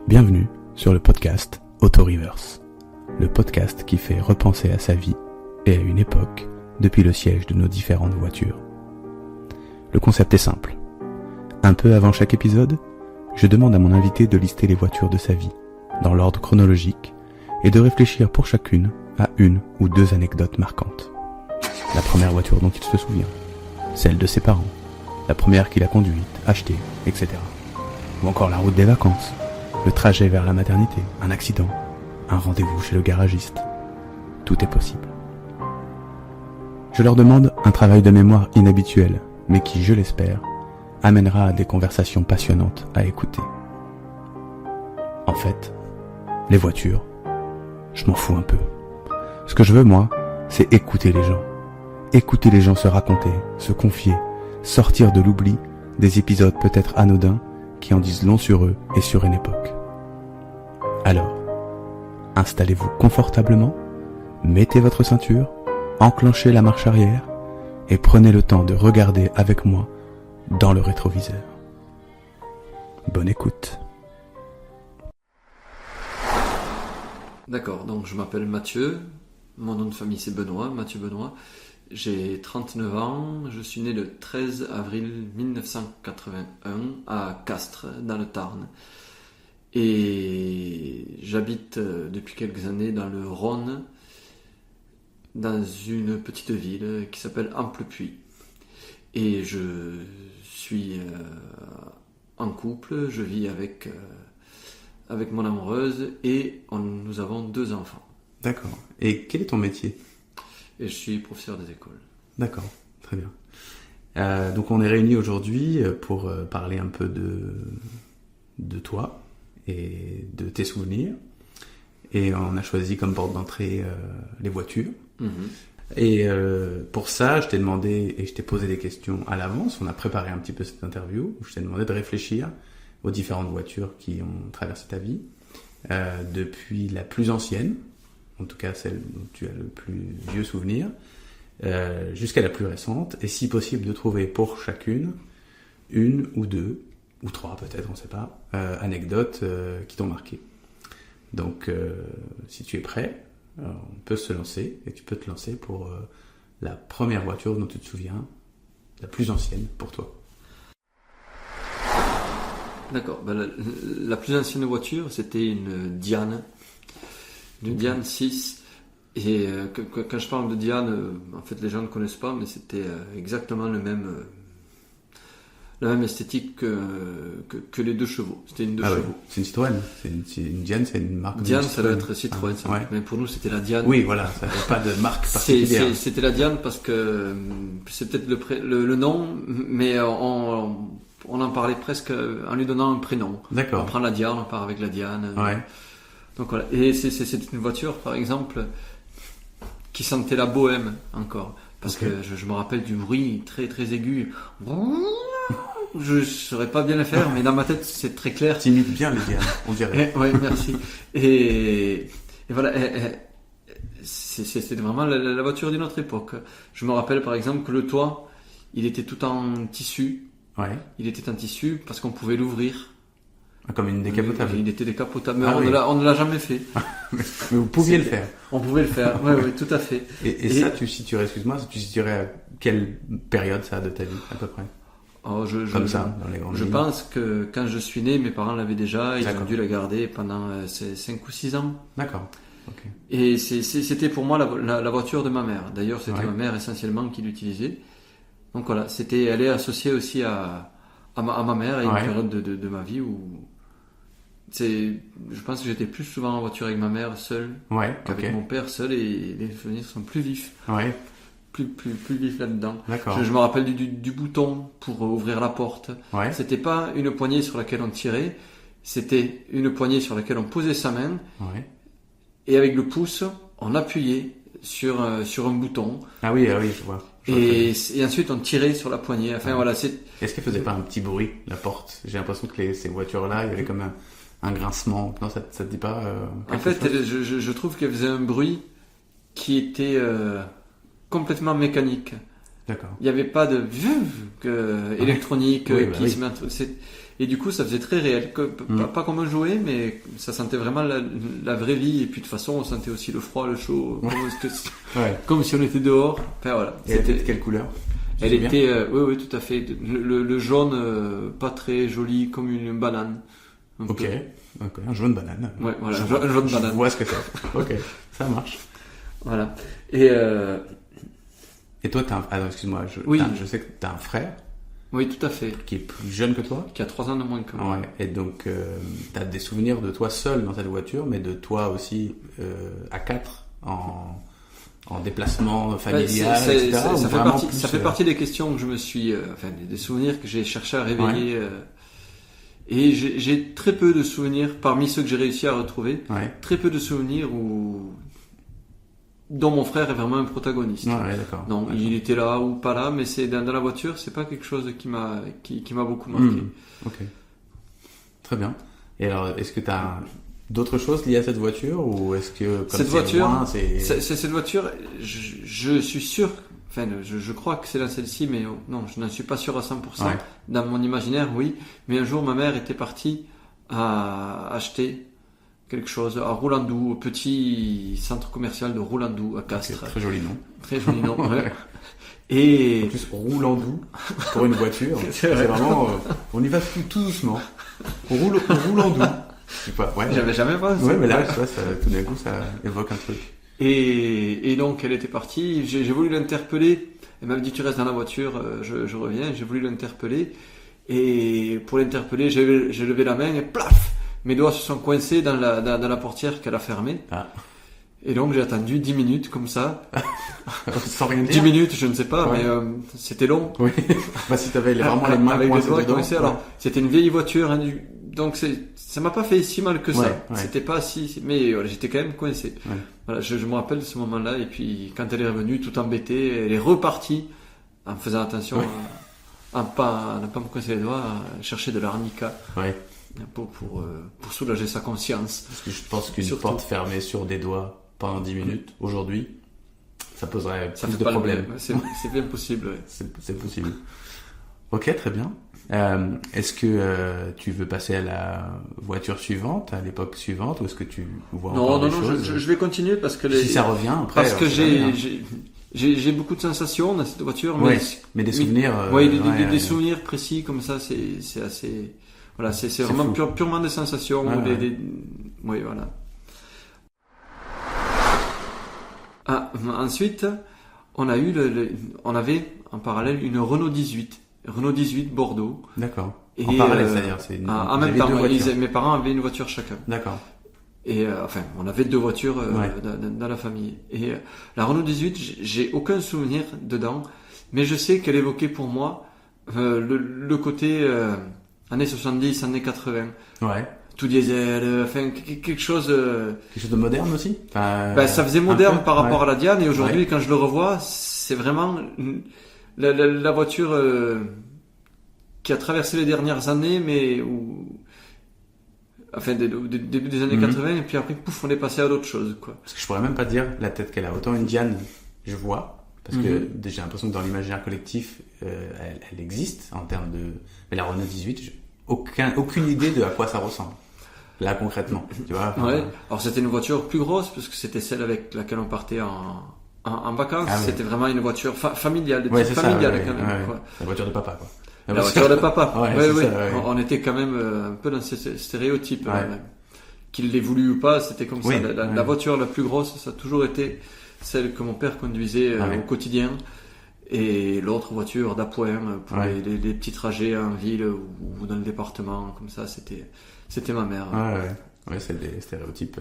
Bienvenue sur le podcast Auto-Reverse, le podcast qui fait repenser à sa vie et à une époque depuis le siège de nos différentes voitures. Le concept est simple. Un peu avant chaque épisode, je demande à mon invité de lister les voitures de sa vie, dans l'ordre chronologique, et de réfléchir pour chacune à une ou deux anecdotes marquantes. La première voiture dont il se souvient, celle de ses parents, la première qu'il a conduite, achetée, etc. Ou encore la route des vacances, le trajet vers la maternité, un accident, un rendez-vous chez le garagiste. Tout est possible. Je leur demande un travail de mémoire inhabituel, mais qui, je l'espère, amènera à des conversations passionnantes à écouter. En fait, les voitures, je m'en fous un peu. Ce que je veux, moi, c'est écouter les gens. Écouter les gens se raconter, se confier, sortir de l'oubli des épisodes peut-être anodins qui en disent long sur eux et sur une époque. Alors, installez-vous confortablement, mettez votre ceinture, enclenchez la marche arrière et prenez le temps de regarder avec moi dans le rétroviseur. Bonne écoute. D'accord, donc je m'appelle Mathieu, mon nom de famille c'est Benoît, Mathieu Benoît. J'ai 39 ans, je suis né le 13 avril 1981 à Castres, dans le Tarn. Et j'habite depuis quelques années dans le Rhône, dans une petite ville qui s'appelle Amplepuis. Et je suis en couple, je vis avec mon amoureuse et nous avons 2 enfants. D'accord. Et quel est ton métier ? Et je suis professeur des écoles. D'accord, très bien. Donc on est réunis aujourd'hui pour parler un peu de toi et de tes souvenirs. Et on a choisi comme porte d'entrée les voitures. Mm-hmm. Et pour ça, je t'ai demandé et je t'ai posé des questions à l'avance. On a préparé un petit peu cette interview où je t'ai demandé de réfléchir aux différentes voitures qui ont traversé ta vie, depuis la plus ancienne, en tout cas celle dont tu as le plus vieux souvenir, jusqu'à la plus récente, et si possible de trouver pour chacune une ou deux, ou 3 peut-être, on ne sait pas, anecdotes qui t'ont marqué. Donc si tu es prêt, on peut se lancer, et tu peux te lancer pour la première voiture dont tu te souviens, la plus ancienne pour toi. D'accord, la plus ancienne voiture c'était une Diane. Une Diane 6, et quand je parle de Diane, en fait les gens ne connaissent pas, mais c'était exactement la même esthétique que les 2 chevaux. C'était une 2 chevaux. Oui. C'est une Citroën. C'est une Diane, c'est une marque. Diane, ça doit être Citroën. Ah, ouais. Mais pour nous, c'était la Diane. Oui, voilà, ça n'avait pas de marque particulière. C'était la Diane parce que c'est peut-être le nom, mais on en parlait presque en lui donnant un prénom. D'accord. On prend la Diane, on part avec la Diane. Ouais. Donc voilà. Et c'est une voiture, par exemple, qui sentait la bohème encore. Parce que je me rappelle du bruit très très aigu. Je ne saurais pas bien le faire, mais dans ma tête c'est très clair. Tu imites bien les Diane, on dirait. Oui, merci. Et voilà, c'était vraiment la voiture d'une autre époque. Je me rappelle par exemple que le toit, il était tout en tissu. Ouais. Il était en tissu parce qu'on pouvait l'ouvrir. Comme une décapotable. Il était décapotable, mais on ne l'a jamais fait. Mais vous pouviez le faire. On pouvait le faire, oui, tout à fait. Et ça, tu situerais à quelle période ça de ta vie, à peu près ? Comme ça, dans les grandes lignes. Je pense que quand je suis né, mes parents l'avaient déjà, ils ont dû la garder pendant 5 ou 6 ans. D'accord. Okay. Et c'était pour moi la voiture de ma mère. D'ailleurs, c'était ma mère essentiellement qui l'utilisait. Donc voilà, elle est associée aussi à ma mère et une période de ma vie où je pense que j'étais plus souvent en voiture avec ma mère seule qu'avec mon père seul, et les souvenirs sont plus vifs. Ouais. Plus vifs là-dedans. D'accord. Je me rappelle du bouton pour ouvrir la porte. Ouais. C'était pas une poignée sur laquelle on tirait, c'était une poignée sur laquelle on posait sa main. Ouais. Et avec le pouce, on appuyait sur un bouton. Ah oui, je vois. Et ensuite on tirait sur la poignée. Enfin voilà, Est-ce qu'elle faisait pas un petit bruit, la porte ? J'ai l'impression que ces voitures-là, il y avait comme un grincement. Non, ça te dit pas En fait, je trouve qu'elle faisait un bruit qui était complètement mécanique. D'accord. Il n'y avait pas de électronique qui se met et du coup, ça faisait très réel. Pas comme un jouet, mais ça sentait vraiment la vraie vie. Et puis de toute façon, on sentait aussi le froid, le chaud, comme si on était dehors. Enfin, voilà. Et elle était de quelle couleur? Elle était, oui, tout à fait. Le jaune, pas très joli, comme une banane. Ok, un jaune banane. Ouais, voilà, un jaune banane. Je vois ce que c'est. Ok, ça marche. Voilà. Et toi, excuse-moi, je sais que t'as un frère. Oui, tout à fait. Qui est plus jeune que toi? Qui a 3 ans de moins que moi. Ouais. Et donc, t'as des souvenirs de toi seul dans cette voiture, mais de toi aussi à 4 en déplacement familial, etc. Ça fait partie des questions que je me suis... des souvenirs que j'ai cherché à réveiller. Et j'ai très peu de souvenirs, parmi ceux que j'ai réussi à retrouver, très peu de souvenirs dont mon frère est vraiment un protagoniste. D'accord. Non, il était là ou pas là, mais c'est dans la voiture, c'est pas quelque chose qui m'a beaucoup marqué. Ok. Très bien. Et alors, est-ce que tu as d'autres choses liées à cette voiture, ou est-ce que comme cette voiture, je suis sûr, je crois que c'est dans celle-ci, mais non, je n'en suis pas sûr à 100%. Dans mon imaginaire, oui. Mais un jour, ma mère était partie à acheter quelque chose à Roulandou, au petit centre commercial de Roulandou à Castres. Okay, très joli nom. Très joli nom, Et en plus, Roulandou pour une voiture, c'est vraiment, on y va tout doucement. Roulandou. Je sais pas, J'avais jamais pensé. Ouais, mais là, tout d'un coup, ça évoque un truc. Et donc, elle était partie. J'ai voulu l'interpeller. Elle m'avait dit, tu restes dans la voiture, je reviens. J'ai voulu l'interpeller. Et pour l'interpeller, j'ai levé la main et plaf! Mes doigts se sont coincés dans la portière qu'elle a fermée. Et donc, j'ai attendu 10 minutes comme ça. Sans rien dire. 10 minutes, je ne sais pas, mais c'était long. Oui. Si t'avais vraiment les mains coincées dedans. Alors, c'était une vieille voiture, hein, donc ça m'a pas fait si mal que ça. C'était pas si, mais j'étais quand même coincé. Voilà, je me rappelle de ce moment-là, et puis quand elle est revenue, tout embêtée, elle est repartie en faisant attention à ne pas me coincer les doigts, à chercher de l'arnica. Pour soulager sa conscience. Parce que je pense qu'une porte fermée sur des doigts pendant 10 minutes, aujourd'hui, ça poserait plus de problèmes. C'est bien possible. C'est possible. Ok, très bien. Est-ce que tu veux passer à la voiture suivante, à l'époque suivante, ou est-ce que tu vois encore des choses? Je vais continuer parce que si ça revient après. Parce que j'ai beaucoup de sensations dans cette voiture, mais des souvenirs. Des souvenirs précis comme ça, c'est assez. Voilà, c'est vraiment purement des sensations. Oui, voilà. Ensuite, on avait en parallèle une Renault 18 Bordeaux. D'accord. En parallèle, c'est-à-dire en même temps, mes parents avaient une voiture chacun. D'accord. Et on avait 2 voitures dans la famille. Et la Renault 18, j'ai aucun souvenir dedans, mais je sais qu'elle évoquait pour moi le côté années 70, années 80. Tout diesel, quelque chose... Quelque chose de moderne aussi, ça faisait moderne par rapport à la Diane, et aujourd'hui, quand je le revois, c'est vraiment la voiture qui a traversé les dernières années, mais début des années 80, et puis après, pouf, on est passé à d'autres choses, quoi. Parce que je pourrais même pas dire la tête qu'elle a. Autant une Diane, je vois, parce que j'ai l'impression que dans l'imaginaire collectif, elle existe en termes de... Mais la Renault 18, j'ai aucune idée de à quoi ça ressemble. Là, concrètement, tu vois. Alors c'était une voiture plus grosse, parce que c'était celle avec laquelle on partait en vacances. C'était vraiment une voiture familiale, familiale quand même. Quoi. La voiture de papa, quoi. La voiture de papa. Oui. On était quand même un peu dans ce stéréotype. Qu'il l'ait voulu ou pas, c'était comme ça. La voiture la plus grosse, ça a toujours été celle que mon père conduisait au quotidien. Et l'autre voiture d'appoint pour les petits trajets en ville ou dans le département, comme ça, c'était ma mère. C'est des stéréotypes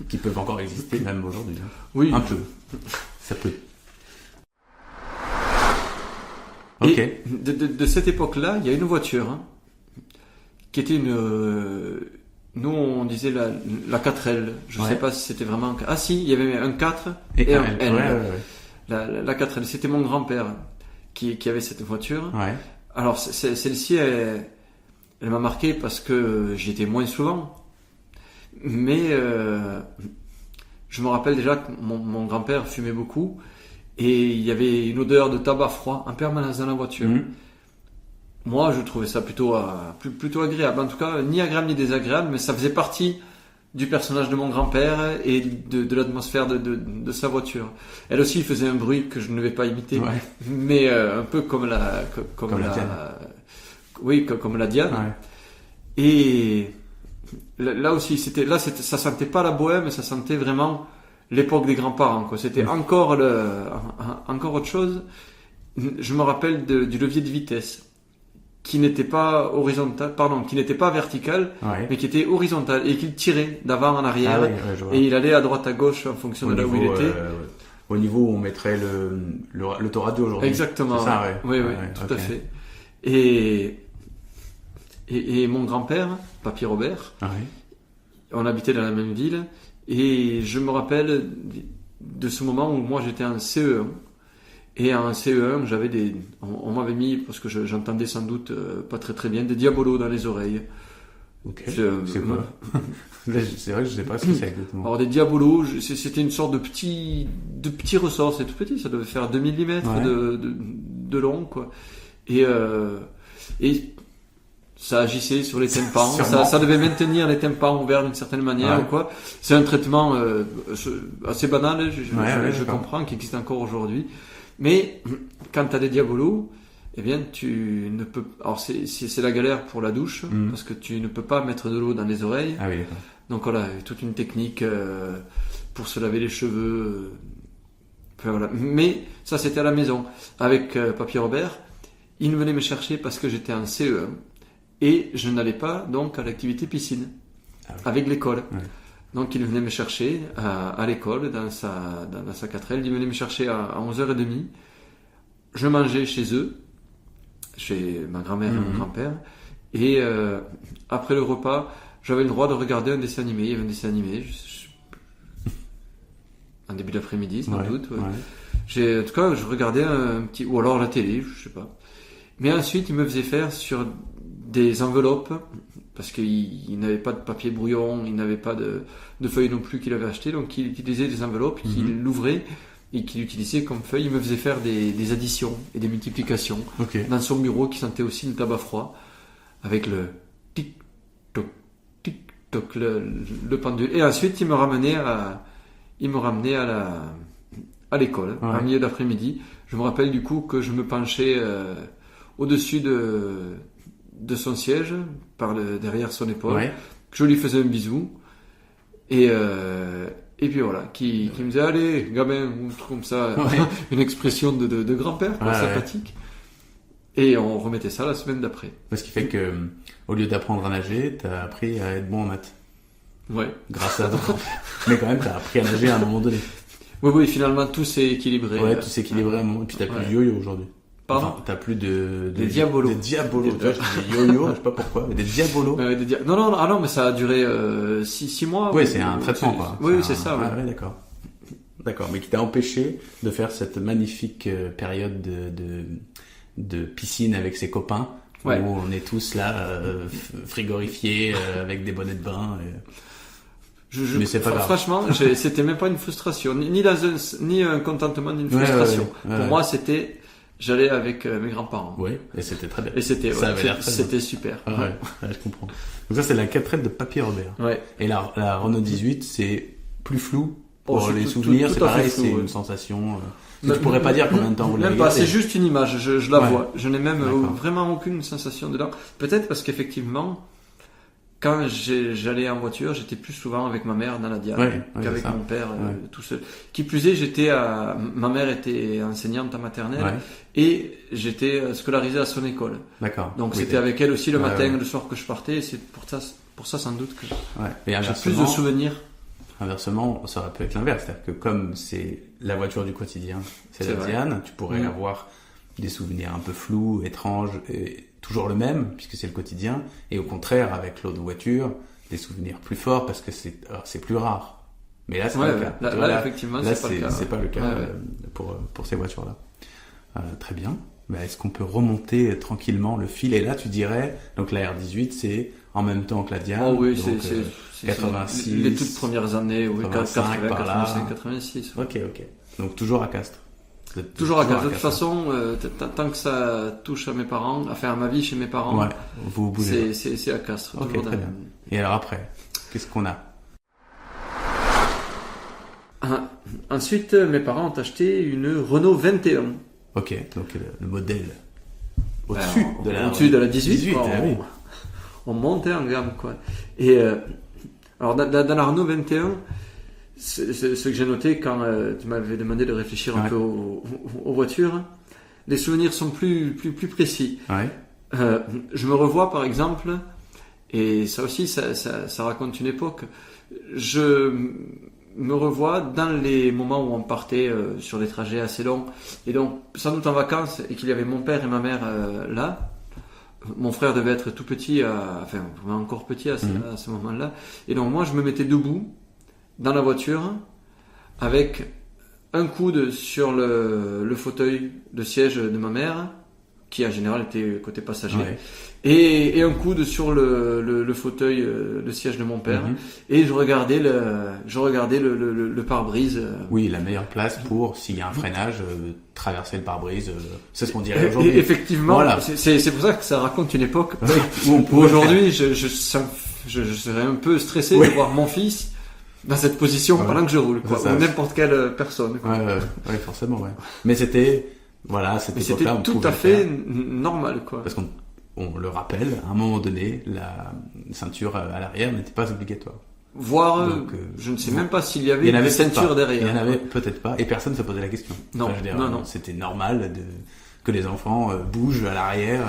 qui peuvent encore exister même aujourd'hui. Oui. Un peu. Ça peut. Ok. Et de cette époque-là, il y a une voiture qui était une... nous, on disait la 4L. Je ne sais pas si c'était vraiment... Ah si, il y avait un 4 et un L. La 4L, c'était mon grand-père qui avait cette voiture. Alors, celle-ci, elle m'a marqué parce que j'y étais moins souvent. Mais je me rappelle déjà que mon grand-père fumait beaucoup. et il y avait une odeur de tabac froid en permanence dans la voiture. Moi, je trouvais ça plutôt agréable. En tout cas, ni agréable ni désagréable, mais ça faisait partie du personnage de mon grand-père et de l'atmosphère de sa voiture. Elle aussi faisait un bruit que je ne vais pas imiter, mais un peu comme la Diane. Oui, comme la Diane. Ouais. Et là aussi, ça sentait pas la bohème, ça sentait vraiment l'époque des grands-parents, quoi. C'était encore autre chose. Je me rappelle du levier de vitesse, qui n'était pas vertical, mais qui était horizontal et qu'il tirait d'avant en arrière, et il allait à droite à gauche en fonction de là où il était. Au niveau où on mettrait l'autoradio aujourd'hui. Exactement. C'est ça, oui, tout à fait. Et mon grand-père, Papy Robert, on habitait dans la même ville, et je me rappelle de ce moment où moi j'étais en CE1. Et en CE1, on m'avait mis, parce que j'entendais sans doute pas très très bien, des diabolos dans les oreilles. Ok. C'est quoi? C'est vrai que je sais pas ce que c'est exactement. Alors des diabolos, c'était une sorte de petits ressorts, c'est tout petit, ça devait faire 2 mm de long, quoi. Et ça agissait sur les tympans, ça devait maintenir les tympans ouverts d'une certaine manière, ou quoi. C'est un traitement assez banal, je comprends, qui existe encore aujourd'hui. Mais quand tu as des diabolos, eh bien tu ne peux. Alors c'est la galère pour la douche, parce que tu ne peux pas mettre de l'eau dans les oreilles. Ah oui. Donc voilà, toute une technique pour se laver les cheveux. Enfin, voilà. Mais ça, c'était à la maison avec Papy Robert. Il venait me chercher parce que j'étais en CE1 et je n'allais pas donc à l'activité piscine avec l'école. Ouais. Donc il venait me chercher à l'école dans sa 4L. Il venait me chercher à 11h30. Je mangeais chez eux, chez ma grand-mère et mon grand-père. Et après le repas, j'avais le droit de regarder un dessin animé. Il y avait un dessin animé en début d'après-midi sans doute. Ouais. En tout cas, je regardais un petit... Ou alors la télé, je sais pas. Mais ensuite, il me faisait faire sur des enveloppes, parce qu'il n'avait pas de papier brouillon, il n'avait pas de feuilles non plus qu'il avait acheté, donc il utilisait des enveloppes qu'il ouvrait et qu'il utilisait comme feuille. Il me faisait faire des additions et des multiplications dans son bureau qui sentait aussi le tabac froid, avec le tic-toc, tic-toc, le pendule. Et ensuite, il me ramenait à l'école, en milieu d'après-midi. Je me rappelle du coup que je me penchais au-dessus de son siège, derrière son épaule, que je lui faisais un bisou, et puis voilà, qui me disait allez gamin, ou un truc comme ça, une expression de grand-père, sympathique. Et on remettait ça la semaine d'après. Ce qui fait que au lieu d'apprendre à nager, t'as appris à être bon en maths. Ouais. Grâce à toi. Mais quand même, t'as appris à nager à un moment donné. Oui, finalement tout s'est équilibré. Ouais, tout s'est équilibré à un moment. Et puis t'as plus de yo-yo aujourd'hui. Pardon. Enfin, t'as plus des diabolos. Des diabolos. Tu vois, je dis yo-yo, je sais pas pourquoi, mais des diabolos. Non, mais ça a duré 6 mois. Oui, c'est un traitement, quoi. Oui, c'est ça. Ouais, d'accord. D'accord, mais qui t'a empêché de faire cette magnifique période de piscine avec ses copains, où on est tous là, frigorifiés, avec des bonnets de bain. Mais c'est pas grave. Franchement, c'était même pas une frustration, ni un contentement, ni une frustration. Pour moi, c'était... J'allais avec mes grands-parents. Oui, et c'était très bien. Et c'était bien. super. Je comprends. Donc ça, c'est la 4L de Papy Robert. Ouais. Et la Renault 18, c'est plus flou pour les souvenirs. C'est pareil, c'est une sensation. Tu pourrais pas dire combien de temps vous l'avez. Même pas, c'est juste une image. Je la vois. Je n'ai même vraiment aucune sensation dedans. Peut-être parce qu'effectivement, quand j'allais en voiture, j'étais plus souvent avec ma mère dans la Diane qu'avec mon père tout seul. Qui plus est, ma mère était enseignante en maternelle et j'étais scolarisé à son école. D'accord. Donc c'était avec elle aussi le matin, le soir que je partais. Et c'est pour ça sans doute que j'ai plus de souvenirs. Inversement, ça aurait pu être l'inverse, c'est-à-dire que comme c'est la voiture du quotidien, c'est la Diane, tu pourrais avoir des souvenirs un peu flous, étranges, et toujours le même, puisque c'est le quotidien, et au contraire, avec l'autre voiture, des souvenirs plus forts, parce que c'est plus rare. Mais là, c'est pas le cas. Là, effectivement, c'est pas le cas pour ces voitures-là. Très bien. Mais est-ce qu'on peut remonter tranquillement le fil? Et là, tu dirais, donc la R18, c'est en même temps que la Diane. Oh oui, donc, c'est 86. Les toutes premières années, 85, 86. Ok. Donc toujours à Castres. Toujours à Castres. De toute façon, tant que ça touche à mes parents, à ma vie chez mes parents, vous bougez. C'est à Castres. Ok, très bien. Et alors après, qu'est-ce qu'on a? Ensuite, mes parents ont acheté une Renault 21. Ok, donc le modèle au-dessus de la 18 quoi, oui. On montait en gamme, quoi. Et alors dans la Renault 21, ce que j'ai noté quand tu m'avais demandé de réfléchir un peu aux voitures, les souvenirs sont plus précis. Je me revois par exemple, et ça aussi ça raconte une époque, je me revois dans les moments où on partait sur des trajets assez longs, et donc sans doute en vacances, et qu'il y avait mon père et ma mère là. Mon frère devait être tout petit, encore petit à ce moment-là. Et donc moi, je me mettais debout dans la voiture avec un coude sur le fauteuil de siège de ma mère, qui en général était côté passager, et un coude sur le fauteuil de siège de mon père. Et je regardais le pare-brise. Oui, la meilleure place pour, s'il y a un freinage, traverser le pare-brise. C'est ce qu'on dirait aujourd'hui. Et effectivement, voilà. C'est pour ça que ça raconte une époque où aujourd'hui je serais un peu stressé de voir mon fils dans cette position pendant que je roule, quoi, ou n'importe quelle personne. Ouais, forcément, ouais. Mais c'était tout à fait normal, quoi. Parce qu'on le rappelle, à un moment donné, la ceinture à l'arrière n'était pas obligatoire. Voire, je ne sais même pas s'il y avait des ceintures derrière. Il y en avait peut-être pas, et personne ne se posait la question. Non, non. C'était normal que les enfants bougent à l'arrière.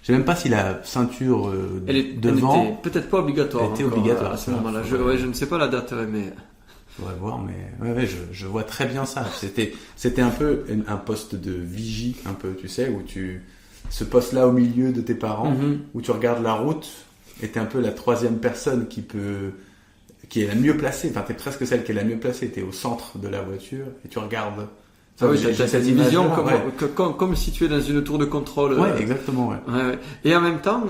Je sais même pas si la ceinture devant... Elle était peut-être pas obligatoire. Elle était obligatoire à ce moment-là. Je ne sais pas la date, mais... On va voir, mais je vois très bien ça. C'était un peu un poste de vigie, un peu, tu sais, où ce poste-là au milieu de tes parents, où tu regardes la route, et t'es un peu la troisième personne qui est la mieux placée. Enfin, t'es presque celle qui est la mieux placée. T'es au centre de la voiture et tu regardes. T'as cette vision comme si tu es dans une tour de contrôle. Ouais, exactement. Ouais. Et en même temps,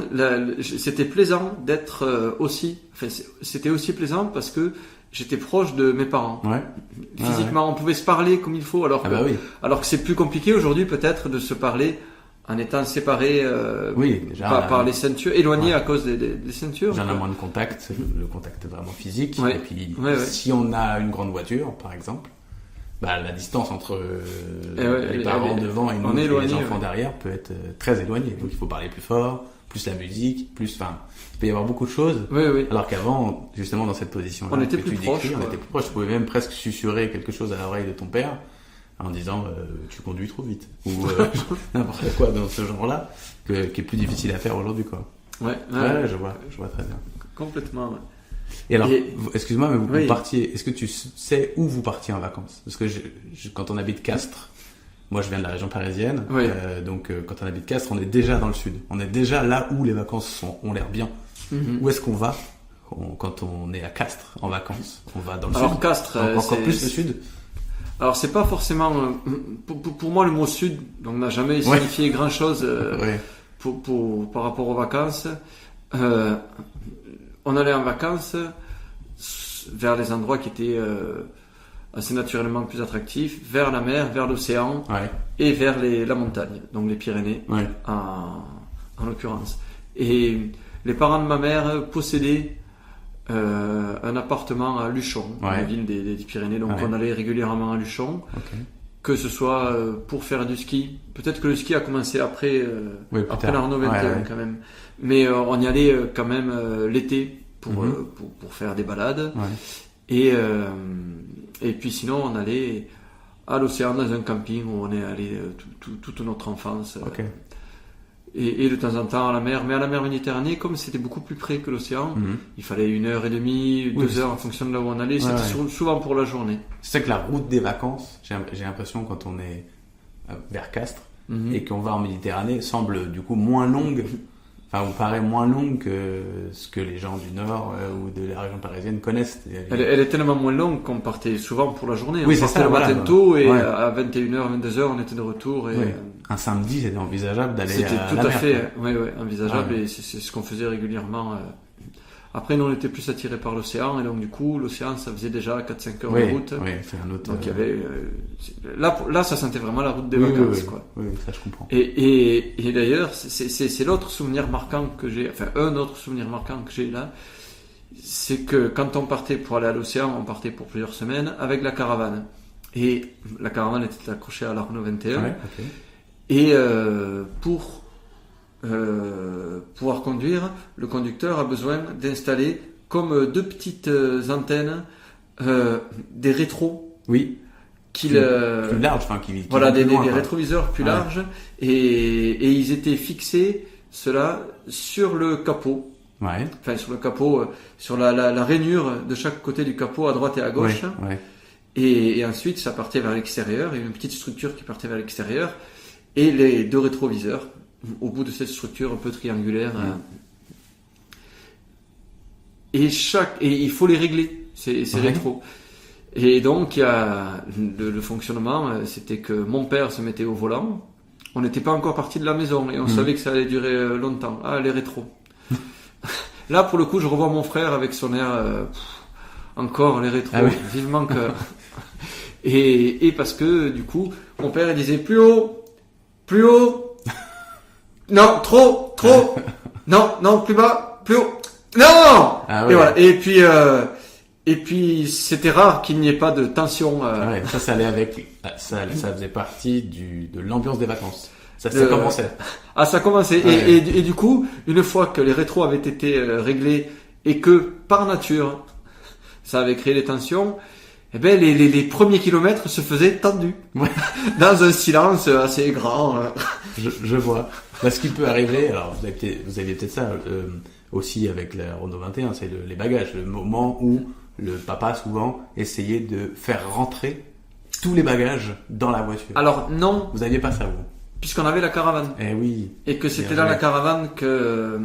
c'était plaisant d'être aussi. Enfin, c'était aussi plaisant parce que j'étais proche de mes parents. Physiquement, on pouvait se parler comme il faut, alors que c'est plus compliqué aujourd'hui peut-être de se parler en étant séparés par les ceintures, éloignés à cause des ceintures. J'en ai moins de contact, le contact vraiment physique. Et puis, si on a une grande voiture, par exemple, la distance entre les parents devant et nous, et les enfants derrière, peut être très éloignée. Donc il faut parler plus fort, plus la musique, il peut y avoir beaucoup de choses. Alors qu'avant, justement, dans cette position-là, on était plus proches. On était plus proches. Tu pouvais même presque susurrer quelque chose à l'oreille de ton père en disant tu conduis trop vite ou n'importe quoi dans ce genre-là qui est plus difficile à faire aujourd'hui, quoi. Je vois très bien. Complètement. Et alors, excuse-moi, mais vous partiez. Est-ce que tu sais où vous partiez en vacances? Parce que quand on habite Castres, moi je viens de la région parisienne, donc quand on habite Castres, on est déjà dans le sud. On est déjà là où les vacances ont l'air bien. Où est-ce qu'on va quand on est à Castres en vacances? On va dans le sud. Alors Castres, encore plus le sud. Alors c'est pas forcément pour moi le mot sud, donc n'a jamais signifié grand chose par rapport aux vacances. On allait en vacances vers des endroits qui étaient assez naturellement plus attractifs, vers la mer, vers l'océan et vers la montagne, donc les Pyrénées en l'occurrence. Et les parents de ma mère possédaient un appartement à Luchon, la ville des Pyrénées, donc on allait régulièrement à Luchon, que ce soit pour faire du ski. Peut-être que le ski a commencé après la Renault 21 quand même, mais on y allait quand même l'été pour faire des balades, et puis sinon on allait à l'océan dans un camping où on est allé toute notre enfance. Et de temps en temps à la mer, mais à la mer Méditerranée, comme c'était beaucoup plus près que l'océan, il fallait 1h30, 2 heures en fonction de là où on allait, c'était souvent pour la journée. C'est que la route des vacances, j'ai l'impression quand on est vers Castres et qu'on va en Méditerranée, semble du coup moins longue, enfin vous paraît moins longue que ce que les gens du Nord ou de la région parisienne connaissent. Elle est tellement moins longue qu'on partait souvent pour la journée. On partait le matin tôt et à 21h, 22h on était de retour. Et, un samedi, c'était envisageable d'aller à la mer. C'était tout à fait envisageable et c'est ce qu'on faisait régulièrement Après, nous, on était plus attirés par l'océan, et donc du coup, l'océan, ça faisait déjà 4-5 heures de route. Oui, c'est un autre... Donc il y avait... là, ça sentait vraiment la route des vacances, quoi. Oui, ça je comprends. Et d'ailleurs, c'est l'autre souvenir marquant que j'ai, enfin un autre souvenir marquant que j'ai là, c'est que quand on partait pour aller à l'océan, on partait pour plusieurs semaines avec la caravane. Et la caravane était accrochée à la Renault 21. Ouais, okay. Et pour pouvoir conduire, le conducteur a besoin d'installer comme 2 petites antennes, des rétros. Oui. Plus larges, enfin des rétroviseurs plus larges, et ils étaient fixés, ceux-là, sur le capot. Ouais. Enfin, sur le capot, sur la rainure de chaque côté du capot, à droite et à gauche. Ouais. Et ensuite, ça partait vers l'extérieur. Il y avait une petite structure qui partait vers l'extérieur. Et les 2 rétroviseurs, au bout de cette structure un peu triangulaire. Et il faut les régler, ces rétros. Et donc, il y a le fonctionnement, c'était que mon père se mettait au volant. On n'était pas encore parti de la maison et on savait que ça allait durer longtemps. Ah, les rétros. Là, pour le coup, je revois mon frère avec son air... encore les rétros, vivement que... et parce que, du coup, mon père il disait plus haut, non, trop, non, plus bas, plus haut, non. Et voilà. Et puis c'était rare qu'il n'y ait pas de tension. Ça allait avec, ça faisait partie de l'ambiance des vacances. Ça commençait. Ah, ça commençait. Et du coup, une fois que les rétros avaient été réglés et que par nature ça avait créé des tensions, eh ben les premiers kilomètres se faisaient tendus, dans un silence assez grand. Je vois. Là, ce qui peut arriver, alors vous aviez peut-être ça aussi avec la Renault 21, c'est les bagages, le moment où le papa souvent essayait de faire rentrer tous les bagages dans la voiture. Alors non, vous aviez pas ça vous? Puisqu'on avait la caravane. Eh oui. Et que c'était dans la caravane que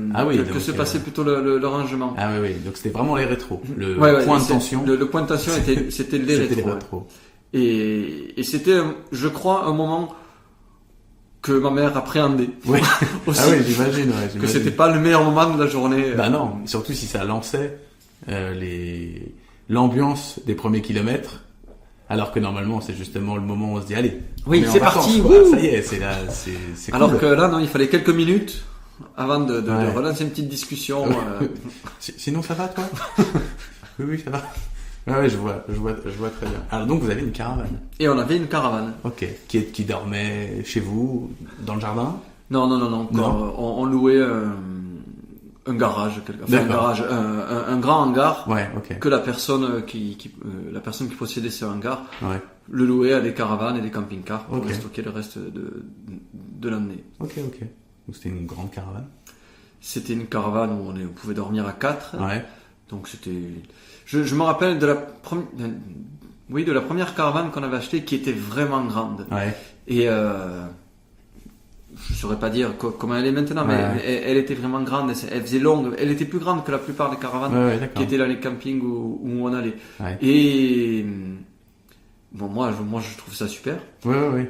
se passait plutôt le rangement. Ah oui. Donc c'était vraiment les rétros. Le point de tension. Le point de tension c'était les rétros. Et c'était, je crois, un moment que ma mère appréhendait. Oui. Aussi, j'imagine. Que c'était pas le meilleur moment de la journée. Bah non. Surtout si ça lançait l'ambiance des premiers kilomètres. Alors que normalement, c'est justement le moment où on se dit, allez. Oui, c'est parti. Ça y est, c'est là, c'est alors cool. Que là, non, il fallait quelques minutes avant de relancer une petite discussion. Sinon, ça va, toi? Oui, ça va. Ouais, je vois très bien. Alors donc, vous avez une caravane. Et on avait une caravane. Ok. Qui dormait chez vous, dans le jardin? Non. On louait un garage, un grand hangar, que la personne qui possédait ce hangar le louait à des caravanes et des camping-cars pour stocker le reste de l'année. Ok. Donc c'était une grande caravane. C'était une caravane où on pouvait dormir à 4. Donc c'était, je me rappelle de la première caravane qu'on avait achetée qui était vraiment grande. Et je saurais pas dire comment elle est maintenant, mais elle était vraiment grande, elle faisait longue, elle était plus grande que la plupart des caravanes qui étaient dans les campings où on allait. Et bon, moi je trouve ça super.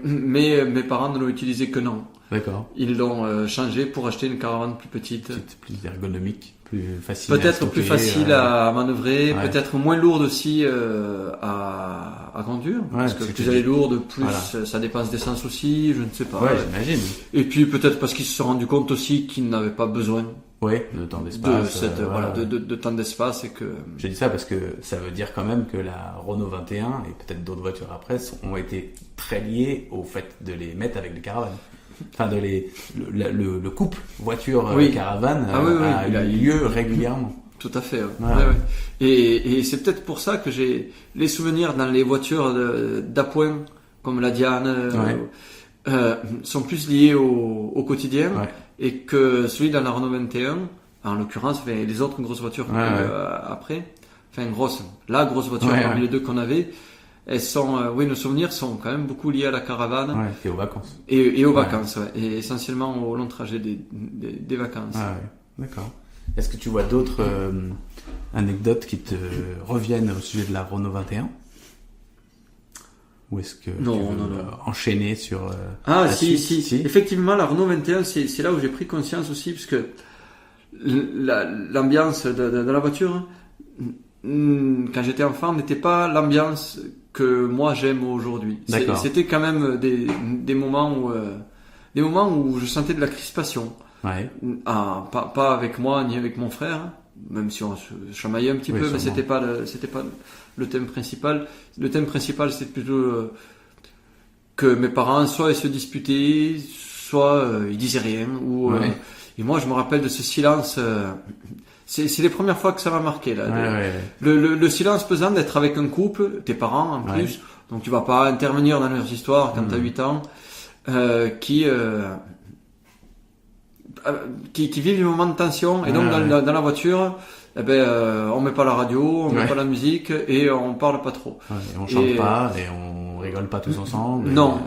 Mais mes parents ne l'ont utilisé que non. D'accord. Ils l'ont changé pour acheter une caravane plus petite. Plus ergonomique, plus facile. Peut-être plus facile à manœuvrer, peut-être moins lourde aussi à conduire. Parce que plus elle est lourde, plus ça dépense d'essence aussi, je ne sais pas. J'imagine. Et puis peut-être parce qu'ils se sont rendus compte aussi qu'ils n'avaient pas besoin de temps d'espace. De temps d'espace et que... Je dis ça parce que ça veut dire quand même que la Renault 21 et peut-être d'autres voitures après ont été très liées au fait de les mettre avec des caravanes. Enfin, le couple voiture-caravane a eu lieu régulièrement. Tout à fait. Et c'est peut-être pour ça que j'ai les souvenirs dans les voitures d'appoint, comme la Diane, sont plus liés au quotidien, et que celui dans la Renault 21, en l'occurrence, les autres grosses voitures après, la grosse voiture parmi les deux qu'on avait, elles sont, nos souvenirs sont quand même beaucoup liés à la caravane. Et aux vacances. Et aux vacances, et essentiellement au long trajet des vacances. D'accord. Est-ce que tu vois d'autres anecdotes qui te reviennent au sujet de la Renault 21? Ou est-ce que tu veux enchaîner sur... si. Effectivement, la Renault 21, c'est là où j'ai pris conscience aussi, parce que l'ambiance de la voiture, quand j'étais enfant, n'était pas l'ambiance que moi j'aime aujourd'hui. C'était quand même des moments où je sentais de la crispation. Ouais. Pas avec moi ni avec mon frère, même si on se chamaillait un petit peu, mais c'était pas le thème principal. Le thème principal, c'est plutôt que mes parents, soit ils se disputaient, soit ils disaient rien. Et moi, je me rappelle de ce silence. C'est les premières fois que ça m'a marqué là. Le silence pesant d'être avec un couple, tes parents en plus, donc tu vas pas intervenir dans leurs histoires quand t'as 8 ans, qui vivent des moments de tension, et donc dans la voiture, on met pas la radio, on met pas la musique, et on parle pas trop. Et on chante pas, et on rigole pas tous ensemble. Non.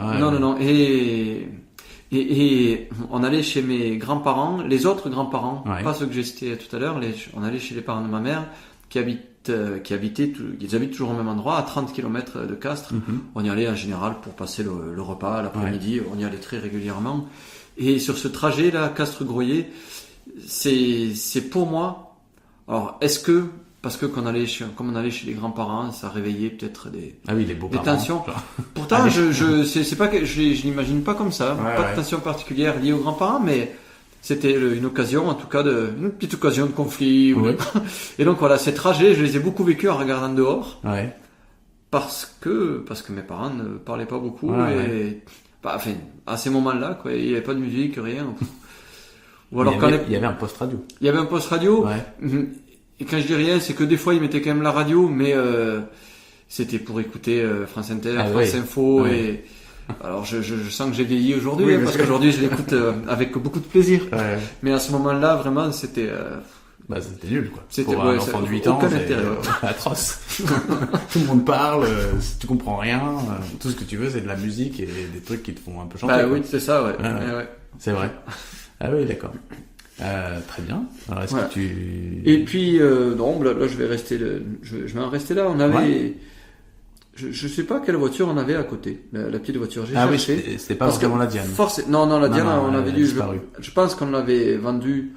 Et on allait chez mes grands-parents, les autres grands-parents, pas ceux que j'ai cités tout à l'heure, on allait chez les parents de ma mère, ils habitent toujours au même endroit, à 30 km de Castres. On y allait en général pour passer le repas l'après-midi, on y allait très régulièrement. Et sur ce trajet-là, Castres-Groyer, c'est pour moi. Alors, est-ce que, parce que comme on allait chez les grands-parents, ça réveillait peut-être des tensions. Pourtant, c'est pas que je l'imagine pas comme ça. Pas de tension particulière liée aux grands-parents, mais c'était une occasion, en tout cas, une petite occasion de conflit. Et donc voilà, ces trajets, je les ai beaucoup vécus en regardant dehors. Parce que mes parents ne parlaient pas beaucoup à ces moments-là, quoi, il n'y avait pas de musique, rien. Ou alors il y avait un poste radio. Il y avait un poste radio. Et quand je dis rien, c'est que des fois ils mettaient quand même la radio, mais c'était pour écouter France Inter, France Info. Et alors je sens que j'ai vieilli aujourd'hui, parce qu'aujourd'hui je l'écoute avec beaucoup de plaisir. Mais à ce moment-là, vraiment, c'était c'était nul, quoi. C'était pour un enfant de 8 ans, c'est atroce. Tout le monde parle, tu comprends rien, tout ce que tu veux, c'est de la musique et des trucs qui te font un peu chanter. Oui, c'est ça, C'est vrai. Ah oui, d'accord. Très bien. Alors, est-ce que tu... Et puis, non, là, je vais en rester là. On avait... Je sais pas quelle voiture on avait à côté. La petite voiture, j'ai cherché. Oui, c'était pas vraiment la Diane. Non, la Diane, on avait dû... Je pense qu'on l'avait vendue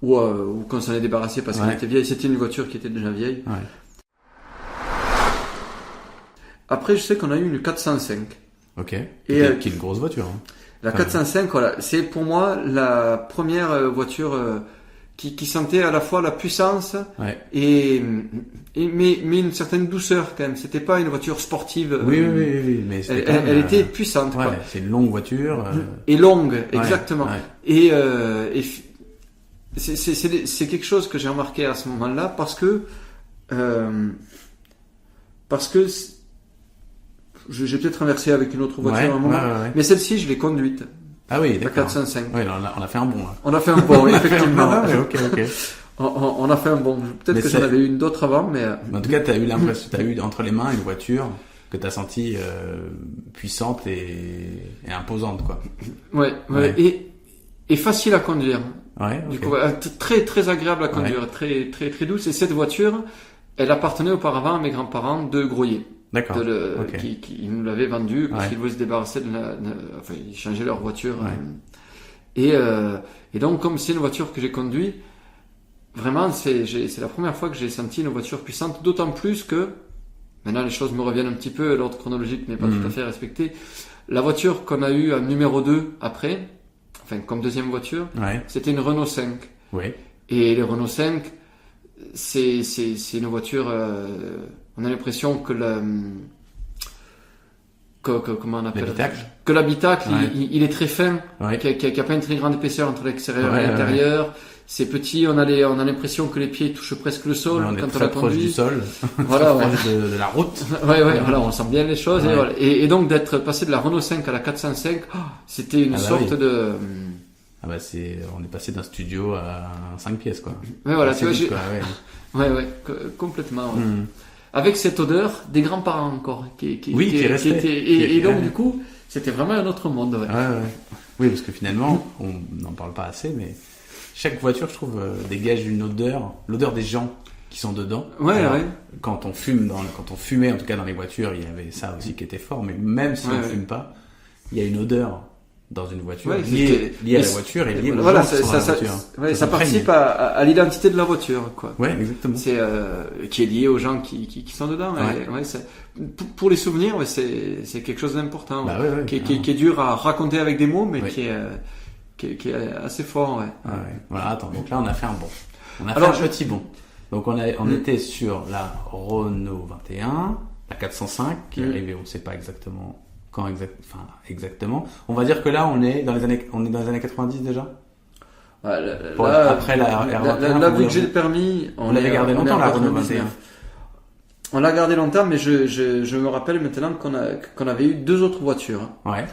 ou qu'on s'en est débarrassé parce qu'elle était vieille. C'était une voiture qui était déjà vieille. Après, je sais qu'on a eu une 405. Ok. Qui est une grosse voiture. La 405, voilà, c'est pour moi la première voiture qui sentait à la fois la puissance mais une certaine douceur quand même. C'était pas une voiture sportive. Oui, mais elle était puissante. Quoi. C'est une longue voiture. Et longue, exactement. Et c'est quelque chose que j'ai remarqué à ce moment-là parce que j'ai peut-être inversé avec une autre voiture à un moment, mais celle-ci je l'ai conduite. Ah oui, d'accord. La 405. Oui, on a fait un bon là. On a fait un bon, effectivement. Ok. On a fait un bon. Peut-être que j'en avais eu une d'autres avant, mais... En tout cas, t'as eu l'impression, t'as eu entre les mains une voiture que t'as sentie puissante et imposante, quoi. Et facile à conduire. Du coup, très très agréable à conduire, très très très douce. Et cette voiture, elle appartenait auparavant à mes grands-parents de Groyer. D'accord. Qui nous l'avaient vendue parce qu'ils voulaient se débarrasser ils changeaient leur voiture. Et donc, comme c'est une voiture que j'ai conduite, vraiment, c'est la première fois que j'ai senti une voiture puissante, d'autant plus que, maintenant les choses me reviennent un petit peu, l'ordre chronologique n'est pas tout à fait respecté. La voiture qu'on a eue en numéro 2 après, comme deuxième voiture, c'était une Renault 5. Et les Renault 5, c'est une voiture... on a l'impression que comment on appelle que l'habitacle il est très fin, qu'il n'y a pas une très grande épaisseur entre l'extérieur et l'intérieur. C'est petit, on a l'impression que les pieds touchent presque le sol on est quand très on la conduit. Proche du sol, voilà, proche de la route. Voilà, on sent bien les choses. Et donc d'être passé de la Renault 5 à la 405, c'était une sorte de... on est passé d'un studio à 5 pièces, quoi. Voilà, tu vois, complètement. Avec cette odeur des grands-parents encore, qui restait. Et donc, du coup, c'était vraiment un autre monde. Oui, parce que finalement, on n'en parle pas assez, mais chaque voiture, je trouve, dégage une odeur, l'odeur des gens qui sont dedans. Quand on fumait, en tout cas dans les voitures, il y avait ça aussi qui était fort, mais même si on fume pas, il y a une odeur dans une voiture, lié à la voiture et lié aux gens qui sont dans la voiture. Ça participe à l'identité de la voiture, quoi. Ouais, exactement. C'est qui est lié aux gens qui sont dedans. Pour les souvenirs, c'est quelque chose d'important, qui est dur à raconter avec des mots, mais qui est assez fort. Voilà, attends, donc là on a fait un bond. On a fait un petit bond. Donc on était sur la Renault 21, la 405 qui est arrivée, on ne sait pas exactement quand exactement. On va dire que là on est dans les années 90 déjà. Après la R21. Là, vu que j'ai le permis, on l'avait gardé longtemps la Renault 21. On l'a gardé longtemps, mais je me rappelle maintenant qu'on avait eu 2 autres voitures. Ouais.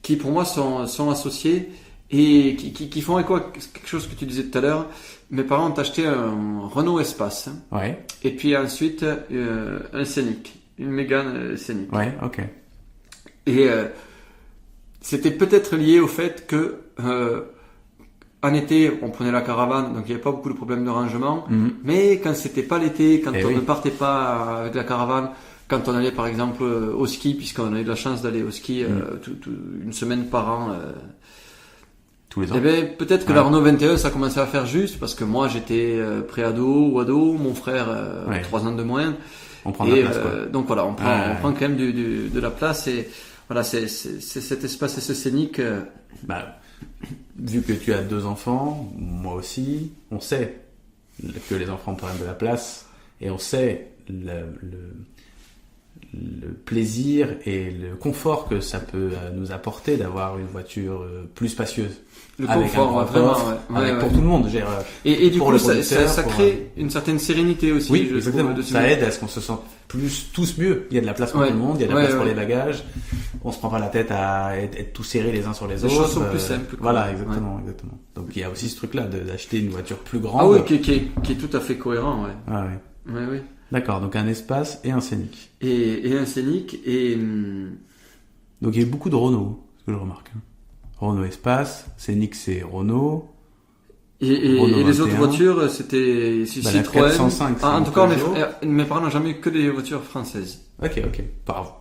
Qui pour moi sont associées et qui font écho à quelque chose que tu disais tout à l'heure. Mes parents ont acheté un Renault Espace. Ouais. Et puis ensuite un Scénic, une Mégane Scénic. Ouais, ok. Et c'était peut-être lié au fait que en été, on prenait la caravane, donc il n'y avait pas beaucoup de problèmes de rangement. Mais quand c'était pas l'été, quand on ne partait pas avec la caravane, quand on allait par exemple au ski, puisqu'on a eu de la chance d'aller au ski une semaine par an, tous les ans. Eh bien, peut-être que la Renault 21, ça commençait à faire juste, parce que moi j'étais pré-ado ou ado, mon frère 3 ans de moins. On prend de la place, quoi. Donc voilà, on prend quand même de la place, et voilà, c'est cet espace et ce Scénic. Vu que tu as 2 enfants, moi aussi, on sait que les enfants prennent de la place, et on sait le plaisir et le confort que ça peut nous apporter d'avoir une voiture plus spacieuse. Le avec confort, vraiment, pour tout le monde. Et du coup, ça crée une certaine sérénité aussi. Oui, exactement. Ça aide à ce qu'on se sente tous mieux. Il y a de la place pour tout le monde, il y a de la place pour les bagages. On se prend pas la tête à être tout serrés les uns sur les autres. Les choses sont plus simples. Voilà, exactement. Donc il y a aussi ce truc-là d'acheter une voiture plus grande. Qui est tout à fait cohérent, Oui. D'accord, donc un Espace et un Scénic. Et un Scénic Donc il y a beaucoup de Renault, ce que je remarque. Renault Espace, Scénic c'est Renault. Et les autres voitures, c'était Citroën. La 405, en tout cas, mes parents n'ont jamais eu que des voitures françaises. Ok. Par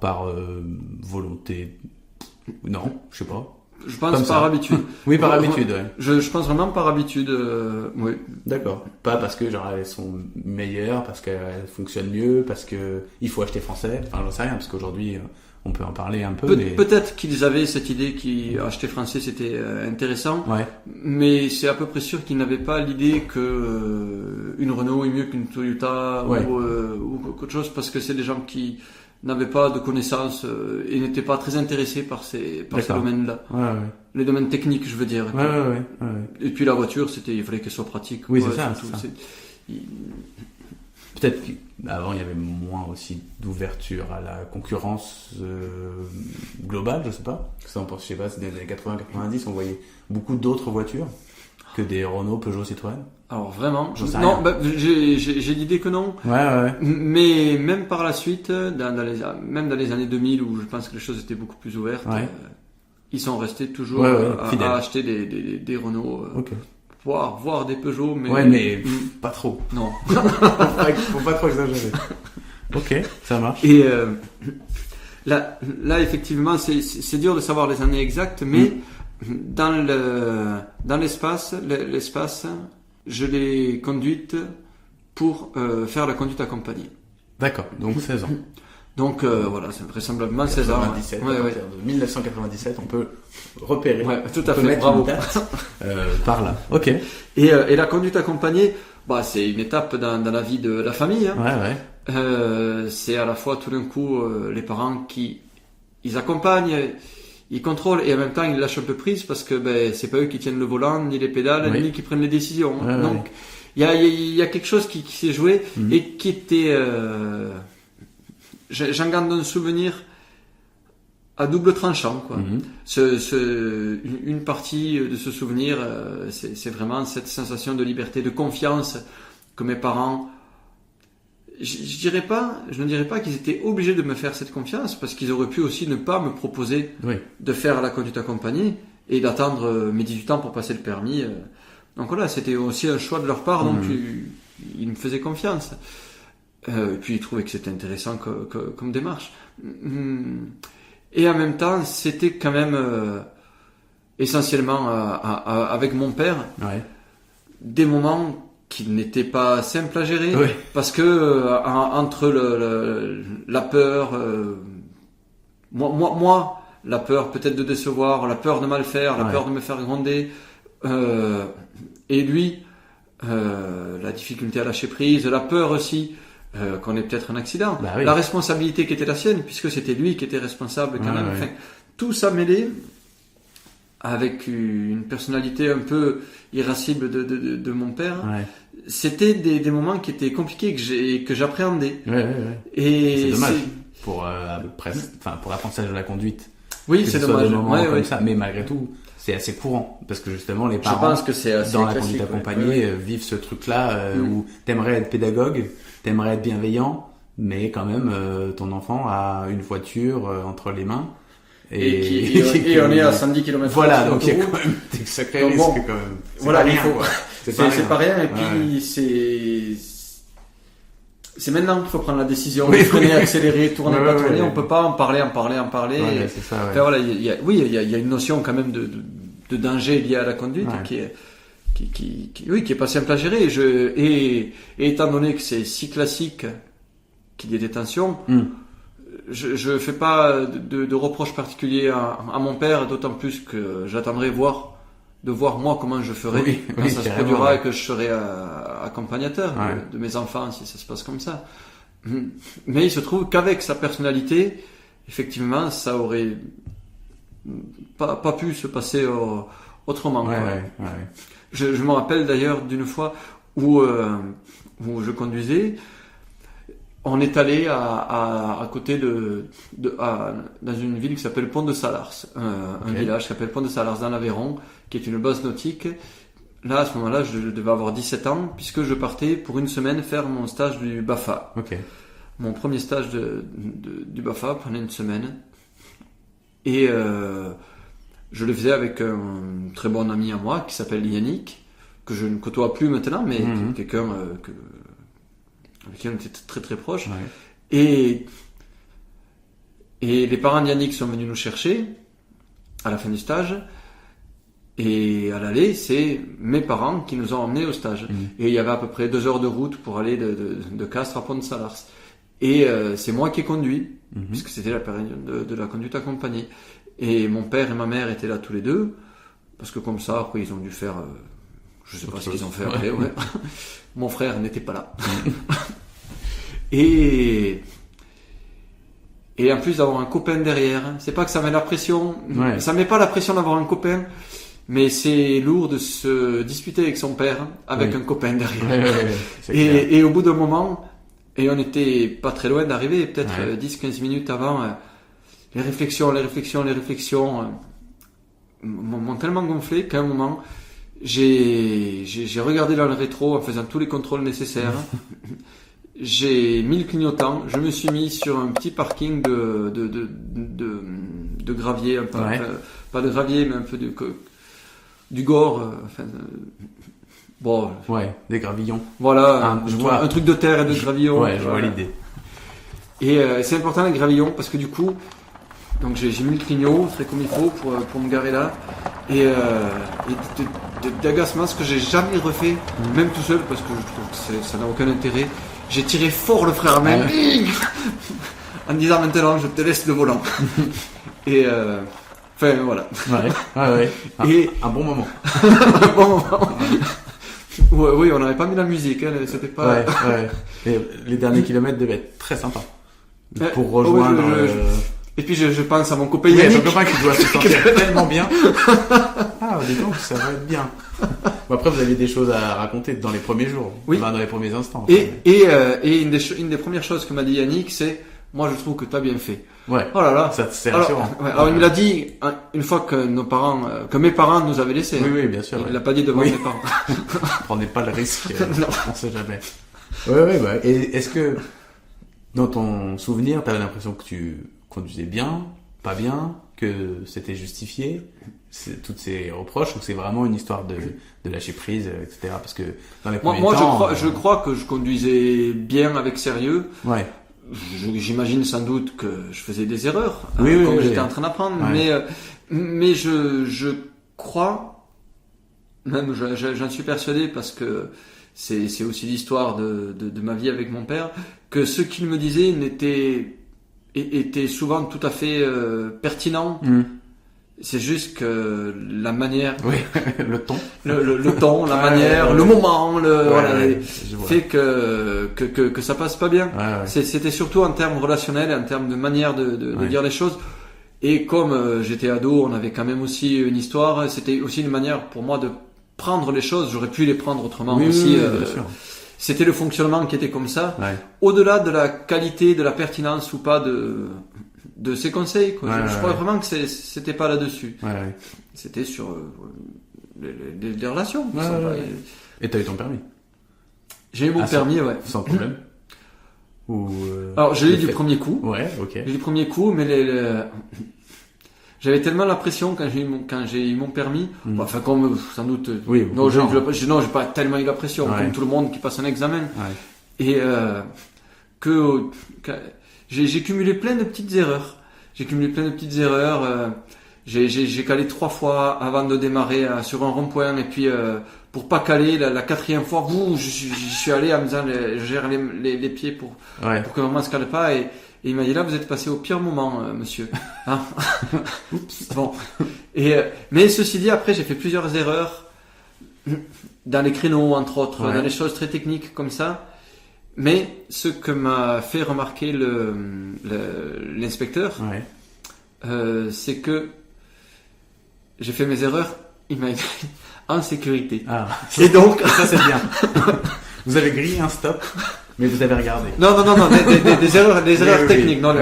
volonté. Non, je sais pas. Je pense par habitude. Oui, par habitude, ouais. Je pense vraiment par habitude, oui. D'accord. Pas parce que elles sont meilleures, parce qu'elles fonctionnent mieux, parce que il faut acheter français. Enfin, j'en sais rien, parce qu'aujourd'hui, on peut en parler un peu. Peut-être qu'ils avaient cette idée qu'acheter français c'était intéressant. Ouais. Mais c'est à peu près sûr qu'ils n'avaient pas l'idée que une Renault est mieux qu'une Toyota ou autre chose, parce que c'est des gens qui n'avaient pas de connaissances et n'étaient pas très intéressés par ces domaines-là. Les domaines techniques, je veux dire. Et puis la voiture, il fallait qu'elle soit pratique. Oui, c'est ça. Peut-être qu'avant il y avait moins aussi d'ouverture à la concurrence globale, je sais pas. Ça, je sais pas, c'est dans les années 80-90, on voyait beaucoup d'autres voitures que des Renault, Peugeot, Citroën. Alors vraiment, j'ai l'idée que non. Mais même par la suite, même dans les années 2000 où je pense que les choses étaient beaucoup plus ouvertes, ils sont restés toujours à acheter des Renault. Voir des Peugeot, mais pas trop. Non. Faut pas trop exagérer. Ok, ça marche. Et là effectivement, c'est dur de savoir les années exactes, mais dans l'espace, je l'ai conduite pour faire la conduite accompagnée. D'accord, donc 16 ans. Donc voilà, c'est vraisemblablement 16 ans. 97, de 1997, on peut repérer. Tout à fait, bravo. Par là, ok. Et la conduite accompagnée, c'est une étape dans la vie de la famille. C'est à la fois tout d'un coup les parents qui ils accompagnent, ils contrôlent et en même temps ils lâchent un peu prise parce que c'est pas eux qui tiennent le volant, ni les pédales, ni qui prennent les décisions. Donc il y a quelque chose qui s'est joué et qui était... J'en garde un souvenir à double tranchant, quoi. Une partie de ce souvenir, c'est vraiment cette sensation de liberté, de confiance que mes parents. Je ne dirais pas qu'ils étaient obligés de me faire cette confiance, parce qu'ils auraient pu aussi ne pas me proposer de faire la conduite accompagnée et d'attendre mes 18 ans pour passer le permis. Donc voilà, c'était aussi un choix de leur part, donc ils me faisaient confiance. Et puis ils trouvaient que c'était intéressant comme démarche. Et en même temps, c'était quand même essentiellement avec mon père des moments qui n'étaient pas simples à gérer, parce que entre la peur, moi, la peur peut-être de décevoir, la peur de mal faire, la peur de me faire gronder, et lui, la difficulté à lâcher prise, la peur aussi qu'on ait peut-être un accident, la responsabilité qui était la sienne, puisque c'était lui qui était responsable quand même. Enfin, tout ça mêlé avec une personnalité un peu irascible de mon père, c'était des moments qui étaient compliqués que j'appréhendais. Et c'est dommage pour l'apprentissage de la conduite. Oui, c'est dommage. Des moments comme ça, mais malgré tout, c'est assez courant parce que justement les parents, je pense que c'est assez dans la conduite accompagnée, vivent ce truc-là où t'aimerais être pédagogue, t'aimerais être bienveillant, mais quand même ton enfant a une voiture entre les mains. Et on est à 110 km/h. Voilà, donc il y a quand même des sacrés risques quand même. Voilà, il faut. C'est pas rien, et puis c'est maintenant qu'il faut prendre la décision. Freiner, accélérer, tourner, pas tourner. On peut pas en parler. C'est ça, Enfin, voilà, il y a une notion quand même de danger lié à la conduite qui est pas simple à gérer. Et étant donné que c'est si classique qu'il y ait des tensions, je fais pas de reproches particuliers à mon père, d'autant plus que j'attendrai de voir moi comment je ferai quand ça se produira et que je serai accompagnateur de mes enfants si ça se passe comme ça. Mais il se trouve qu'avec sa personnalité, effectivement, ça aurait pas pu se passer autrement. Je me rappelle d'ailleurs d'une fois où je conduisais. On est allé à côté dans une ville qui s'appelle Pont de Salars, un village qui s'appelle Pont de Salars dans l'Aveyron, qui est une base nautique. Là, à ce moment-là, je devais avoir 17 ans, puisque je partais pour une semaine faire mon stage du BAFA. Mon premier stage du BAFA prenait une semaine. Et je le faisais avec un très bon ami à moi, qui s'appelle Yannick, que je ne côtoie plus maintenant, mais quelqu'un avec qui on était très très proches. Et les parents de Yannick sont venus nous chercher à la fin du stage. Et à l'aller, c'est mes parents qui nous ont emmenés au stage. Et il y avait à peu près 2 heures de route pour aller de Castres à Pont de Salars. Et c'est moi qui ai conduit, puisque c'était la période de la conduite accompagnée. Et mon père et ma mère étaient là tous les deux, parce que comme ça, après, ils ont dû faire... je sais pas ce qu'ils ont fait après, Mon frère n'était pas là. Et en plus d'avoir un copain derrière, c'est pas que ça met la pression, ça met pas la pression d'avoir un copain, mais c'est lourd de se disputer avec son père, avec un copain derrière. Et au bout d'un moment, et on était pas très loin d'arriver, peut-être 10-15 minutes avant, les réflexions m'ont tellement gonflé qu'à un moment, j'ai regardé dans le rétro en faisant tous les contrôles nécessaires. J'ai mis le clignotant, je me suis mis sur un petit parking de gravier, pas de gravier, mais un peu du gore, des gravillons. Voilà, un truc de terre et de gravillons. Je vois l'idée. Et c'est important les gravillons parce que du coup, donc j'ai mis le clignot, fait comme il faut pour me garer là, et d'agacement, ce que j'ai jamais refait, même tout seul, parce que je trouve que ça n'a aucun intérêt. J'ai tiré fort le frein à main en disant maintenant je te laisse le volant. Et enfin voilà. Et un bon moment. Un bon moment. Oui, on n'avait pas mis la musique, c'était pas. Et les derniers kilomètres devaient être très sympas pour rejoindre. Et puis je pense à mon copain Yannick. Ton copain qui doit se sentir tellement bien. Dis donc, ça va être bien. Bon, après, vous aviez des choses à raconter dans les premiers jours, dans les premiers instants. Et une des premières choses que m'a dit Yannick, c'est moi je trouve que tu as bien fait. Oh là là. Ça, c'est rassurant. Alors il me l'a dit une fois que mes parents nous avaient laissés. Oui, bien sûr. Il l'a pas dit devant mes parents. Prenez pas le risque. Non. On sait jamais. Et est-ce que dans ton souvenir, tu avais l'impression que tu conduisais bien, pas bien, que c'était justifié, toutes ces reproches, ou c'est vraiment une histoire de lâcher prise, etc. Parce que dans les premiers temps... je crois que je conduisais bien avec sérieux. j'imagine sans doute que je faisais des erreurs comme j'étais en train d'apprendre, mais je crois, même j'en suis persuadé parce que c'est aussi l'histoire de ma vie avec mon père, que ce qu'il me disait était souvent tout à fait pertinent. C'est juste que la manière, le ton, le ton, la manière, le moment, fait que ça passe pas bien. C'était surtout en termes relationnels, en termes de manière de dire les choses. Et comme j'étais ado, on avait quand même aussi une histoire. C'était aussi une manière pour moi de prendre les choses. J'aurais pu les prendre autrement aussi. Bien sûr. C'était le fonctionnement qui était comme ça. Au-delà de la qualité, de la pertinence ou pas de ses conseils, quoi. Je crois vraiment que c'était pas là-dessus. C'était sur les relations. Et t'as eu ton permis? J'ai eu mon permis, sans problème. Alors j'ai eu du premier coup. J'ai eu du premier coup, mais j'avais tellement la pression quand j'ai eu mon permis. Enfin, comme sans doute. Non, j'ai pas tellement eu la pression comme tout le monde qui passe un examen. Et que j'ai cumulé plein de petites erreurs. J'ai calé 3 fois avant de démarrer sur un rond-point, et puis pour pas caler la 4e fois, je suis allé en me disant je gère les pieds pour que maman se cale pas, et il m'a dit là vous êtes passé au pire moment, monsieur. Hein. Oups. Bon. Mais ceci dit, après j'ai fait plusieurs erreurs dans les créneaux entre autres, dans des choses très techniques comme ça. Mais ce que m'a fait remarquer l'inspecteur, c'est que j'ai fait mes erreurs, il m'a écrit en sécurité. Et donc, ça c'est bien. Vous avez grillé un stop, mais vous avez regardé. Non, des erreurs techniques. Non,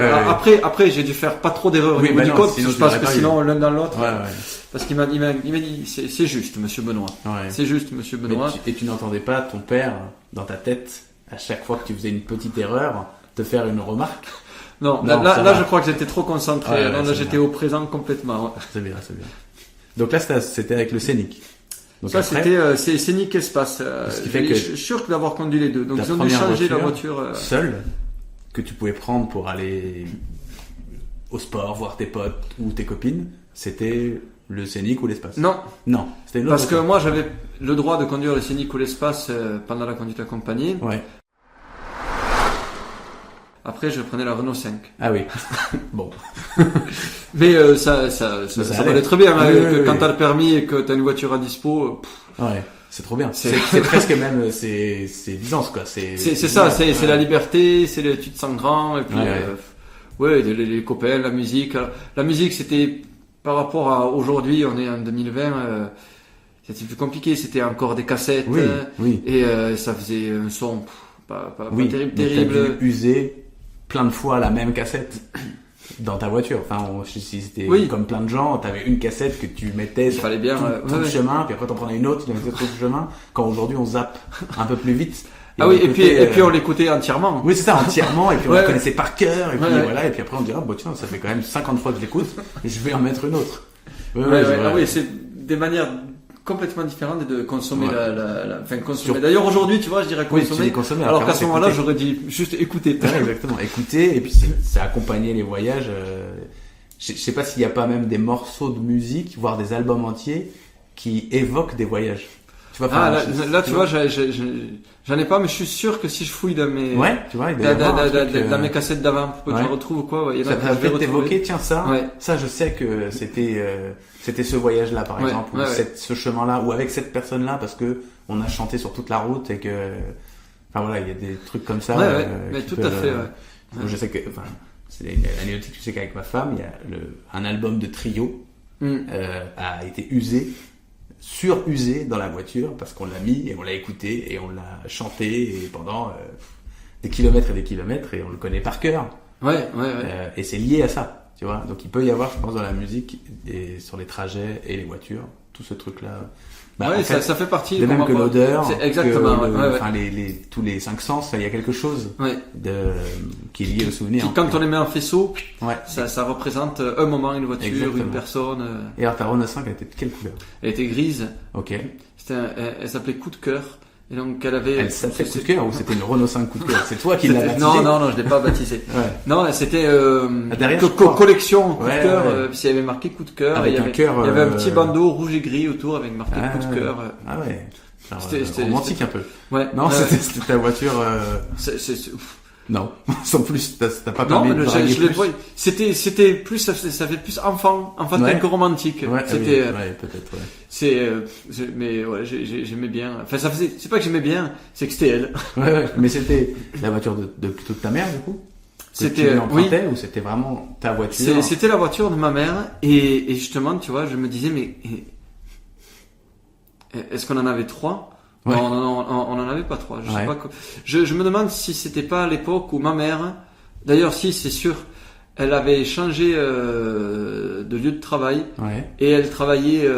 après, j'ai dû faire pas trop d'erreurs au niveau du code, parce que sinon l'un dans l'autre. Parce qu'il m'a dit, c'est juste, monsieur Benoît. C'est juste, monsieur Benoît. Et tu n'entendais pas ton père dans ta tête, à chaque fois que tu faisais une petite erreur, te faire une remarque? Non, là je crois que j'étais trop concentré. Là, j'étais au présent complètement. C'est bien. Donc là, c'était avec le Scénic. Donc ça, c'était Scénic Espace. Ce qui fait que je suis sûr d'avoir conduit les deux. Donc ils ont dû changer la voiture. Seule, que tu pouvais prendre pour aller au sport, voir tes potes ou tes copines, c'était le Scénic ou l'Espace? Non, c'était une autre parce que moi j'avais le droit de conduire le Scénic ou l'Espace pendant la conduite accompagnée. Après, je prenais la Renault 5. Ah oui. Bon. Mais ça valait très bien. Quand t'as le permis et que t'as une voiture à dispo. C'est trop bien. C'est presque même, c'est Byzance, quoi. C'est ça, c'est la liberté, tu te sens grand, et puis, les copains, la musique. Alors, la musique, c'était, par rapport à aujourd'hui, on est en 2020, c'était plus compliqué, c'était encore des cassettes. Et ça faisait un son, pas terrible. T'as dû user plein de fois la même cassette dans ta voiture. Enfin, si c'était comme plein de gens, t'avais une cassette que tu mettais sur tout le chemin, puis après t'en prenais une autre, tu mettais tout le chemin. Quand aujourd'hui on zappe un peu plus vite. Et puis on l'écoutait entièrement. Oui, c'est ça, entièrement, et puis on la connaissait par cœur, et puis voilà, et puis après on dirait, tiens, ça fait quand même 50 fois que je l'écoute, je vais en mettre une autre. C'est des manières complètement différente de consommer consommer. D'ailleurs aujourd'hui, tu vois, je dirais consommer. Alors qu'à ce moment-là, j'aurais dit juste écouter. Exactement, écouter, et puis c'est accompagner les voyages. Je sais pas s'il y a pas même des morceaux de musique, voire des albums entiers qui évoquent des voyages. Tu vois, tu vois, j'en ai pas, mais je suis sûr que si je fouille dans mes, dans mes cassettes d'avant, pour que je retrouve quoi, ça va t'évoquer, tiens, ça, je sais que c'était ce voyage-là, par exemple, ou ce chemin-là, ou avec cette personne-là, parce que on a chanté sur toute la route et que, enfin voilà, il y a des trucs comme ça. Mais tout à fait, Je sais que, c'est une anecdote, tu sais qu'avec ma femme, il y a un album de Trio, a été surusé dans la voiture parce qu'on l'a mis et on l'a écouté et on l'a chanté et pendant des kilomètres et des kilomètres, et on le connaît par cœur. Et c'est lié à ça, tu vois. Donc il peut y avoir, je pense, dans la musique et sur les trajets et les voitures, tout ce truc-là. Ça fait partie de même que l'odeur, exactement. Tous les 5 sens, il y a quelque chose qui est lié au souvenir. Quand on les met en faisceau, ça représente un moment, une voiture, une personne. Et alors ta Renault 5, elle était de quelle couleur? Elle était grise. Ok. Elle s'appelait Coup de cœur. Et donc elle avait. Elle s'appelait coup de cœur ou c'était une Renault 5 coup de cœur? C'est toi qui l'as baptisé? Non, je l'ai pas baptisé. Ouais. Non, c'était collection coup de cœur. Puis il y avait marqué coup de cœur. Avec il y avait un petit bandeau rouge et gris autour avec marqué coup de cœur. Ah ouais. C'était romantique un peu. Ouais. Non, c'était ta voiture. Non, sans plus, t'as pas permis de draguer plus. C'était plus, ça fait plus enfantin que romantique. Ouais, c'était, peut-être, ouais. Mais ouais, j'aimais bien. Enfin, c'est pas que j'aimais bien, c'est que c'était elle. Ouais, mais c'était la voiture de plutôt de ta mère, du coup? C'était, ou c'était vraiment ta voiture? C'était la voiture de ma mère, et justement, tu vois, je me disais, mais, est-ce qu'on en avait 3? Ouais. Non, on en avait pas 3. Je sais pas. Je me demande si c'était pas à l'époque où ma mère, d'ailleurs, si c'est sûr, elle avait changé de lieu de travail et elle travaillait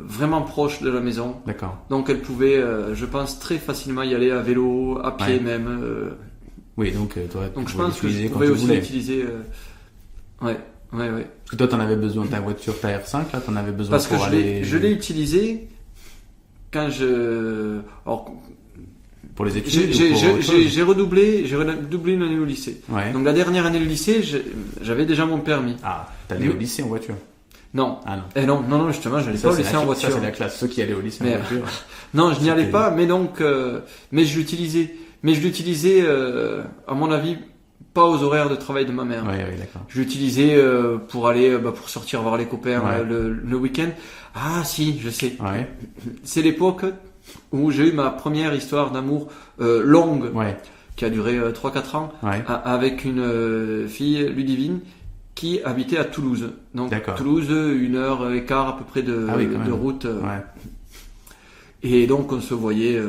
vraiment proche de la maison. D'accord. Donc elle pouvait, je pense, très facilement y aller à vélo, à pied même. Oui, donc toi, donc je pense que je pouvais aussi utiliser. Ouais. Parce que toi, t'en avais besoin de ta voiture, ta R5, là, t'en avais besoin parce pour aller. Parce que je l'ai utilisé. Quand pour les études, j'ai redoublé une année au lycée. Ouais. Donc la dernière année au lycée, j'avais déjà mon permis. Ah, t'allais au lycée en voiture? Non. Ah non. Non, justement, j'allais pas au lycée en voiture. Ça, c'est la classe, ceux qui allaient au lycée en voiture. Non, je n'y allais pas, mais donc, mais je l'utilisais. Mais je l'utilisais, à mon avis, pas aux horaires de travail de ma mère. Oui, d'accord. Je l'utilisais pour aller, pour sortir voir les copains le week-end. Ah si, je sais. Ouais. C'est l'époque où j'ai eu ma première histoire d'amour longue, qui a duré 3-4 ans, avec une fille, Ludivine, qui habitait à Toulouse. Donc Toulouse, 1h15 à peu près de route. Et donc on se voyait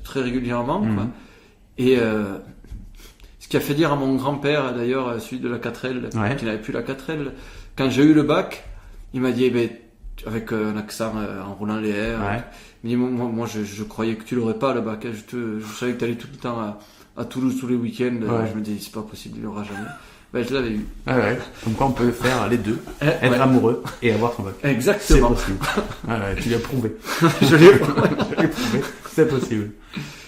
très régulièrement. Quoi. Et ce qui a fait dire à mon grand-père, d'ailleurs, celui de la 4L, qui n'avait plus la 4L, quand j'ai eu le bac, il m'a dit, avec un accent en roulant les airs, il m'a dit, moi je croyais que tu l'aurais pas le bac, hein. Je savais que tu allais tout le temps à Toulouse tous les week-ends, je me dis, c'est pas possible, il l'aura jamais. Je l'avais eu. Comme quoi on peut faire les deux, être amoureux et avoir son bac. Exactement. C'est possible. Tu l'as prouvé. Je l'ai prouvé. C'est possible.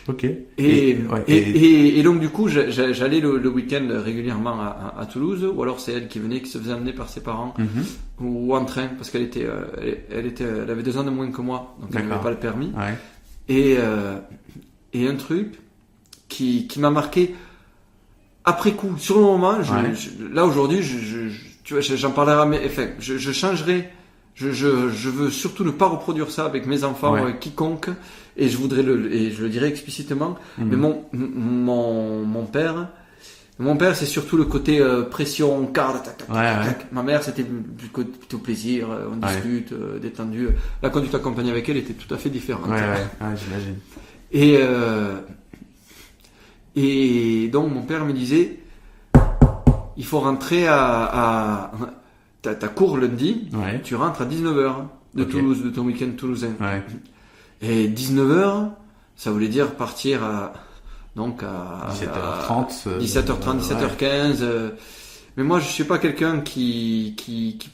Ok. Et donc du coup, j'allais le week-end régulièrement à Toulouse, ou alors c'est elle qui venait, qui se faisait amener par ses parents, ou en train, parce qu'elle elle avait 2 ans de moins que moi, donc elle n'avait pas le permis. Et un truc qui m'a marqué après coup, sur le moment, là aujourd'hui, tu vois, j'en parlerai, je changerai. Je veux surtout ne pas reproduire ça avec mes enfants, quiconque, et je le dirai explicitement. Mais mon père, c'est surtout le côté pression, tac. Ma mère, c'était plutôt plaisir, on discute, détendu. La conduite accompagnée avec elle était tout à fait différente. J'imagine. Et donc mon père me disait, il faut rentrer T'as cours lundi, tu rentres à 19h de Toulouse, de ton week-end toulousain. Et 19h, ça voulait dire partir à 17h30, 17h15. Mais moi, je suis pas quelqu'un qui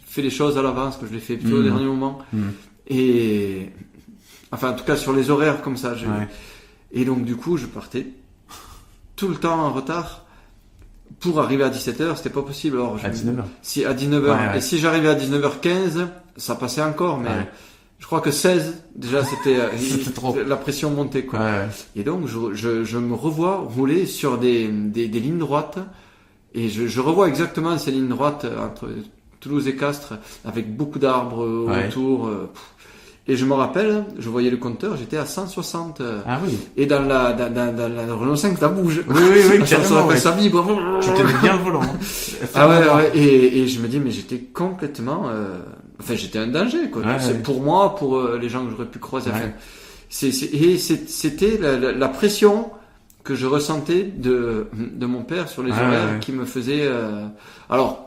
fait les choses à l'avance, que je les fais plutôt au dernier moment. Et enfin, en tout cas sur les horaires comme ça. Et donc du coup, je partais tout le temps en retard. Pour arriver à 17h, c'était pas possible. Alors, à 19h. Si, à 19h. Et si j'arrivais à 19h15, ça passait encore, mais je crois que 16, déjà, c'était trop. La pression montait, quoi. Et donc, je me revois rouler sur des lignes droites, et je revois exactement ces lignes droites entre Toulouse et Castres, avec beaucoup d'arbres autour. Et je me rappelle, je voyais le compteur, j'étais à 160. Ah oui. Et dans la Renault 5, ça bouge. Oui, ça vibre. Tu tenais bien le volant. Et je me dis, mais j'étais complètement, j'étais un danger, quoi. C'est pour moi, pour les gens que j'aurais pu croiser. C'était la pression que je ressentais de mon père sur les horaires qui me faisait, alors,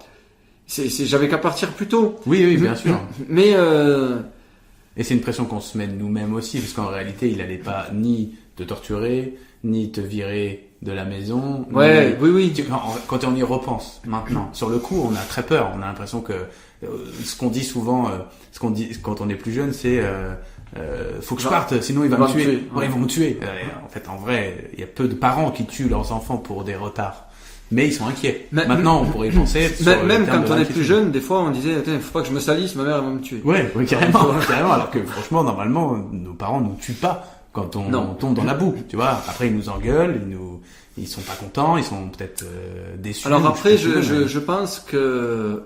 j'avais qu'à partir plus tôt. Oui, bien sûr. Mais, et c'est une pression qu'on se met nous-mêmes aussi, parce qu'en réalité, il allait pas ni te torturer, ni te virer de la maison. Oui. Quand on y repense maintenant, sur le coup, on a très peur. On a l'impression que ce qu'on dit souvent, quand on est plus jeune, c'est faut que je parte, sinon il va me tuer. Ouais, ils vont me tuer. En fait, en vrai, il y a peu de parents qui tuent leurs enfants pour des retards. Mais ils sont inquiets. Maintenant, on pourrait y penser. Même quand on est plus jeune, des fois, on disait, attends, faut pas que je me salisse, ma mère elle va me tuer. Ouais, carrément. Alors que franchement, normalement, nos parents nous tuent pas quand on tombe dans la boue. Tu vois. Après, ils nous engueulent, ils sont pas contents, ils sont peut-être déçus. Alors après, je pense que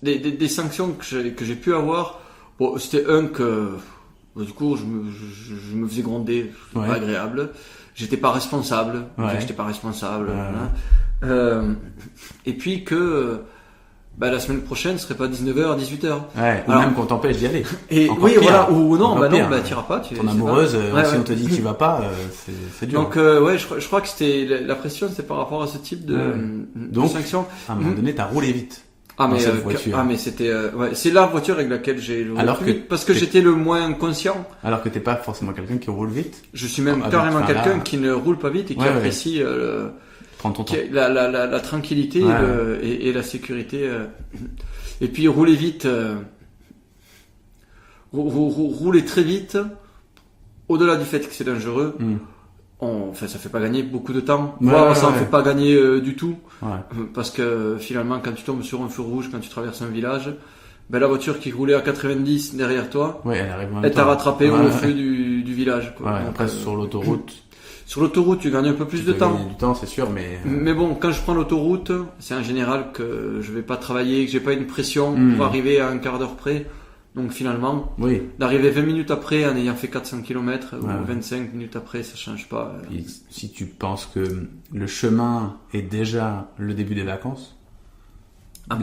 des sanctions que j'ai pu avoir, bon, c'était du coup, je me faisais gronder, c'était pas agréable. J'étais pas responsable. Et puis que la semaine prochaine ce serait pas 19h, 18h. Ouais, ou même qu'on t'empêche d'y aller. Et oui, pire, voilà, ou non, t'iras pas. Ton amoureuse, si on te dit que tu vas pas, c'est dur. Donc je crois que c'était la pression, c'est par rapport à ce type de sanction. À un moment donné, t'as roulé vite. Mais c'était c'est la voiture avec laquelle j'ai roulé vite parce que j'étais le moins conscient. Alors que t'es pas forcément quelqu'un qui roule vite. Je suis même carrément quelqu'un qui ne roule pas vite et qui apprécie prends ton temps. La tranquillité et la sécurité. Et puis rouler vite, rouler très vite, au-delà du fait que c'est dangereux. Ça fait pas gagner beaucoup de temps. Ça en fait pas gagner du tout. Parce que finalement, quand tu tombes sur un feu rouge, quand tu traverses un village, la voiture qui roulait à 90 derrière toi, elle t'a rattrapé au feu du village. Quoi. Donc, après, sur l'autoroute. Sur l'autoroute, tu gagnes un peu plus de temps. Du temps, c'est sûr, Mais bon, quand je prends l'autoroute, c'est en général que je vais pas travailler, que j'ai pas une pression pour arriver à un quart d'heure près. Donc finalement, d'arriver 20 minutes après en ayant fait 400 km ou 25 minutes après, ça change pas. Et si tu penses que le chemin est déjà le début des vacances,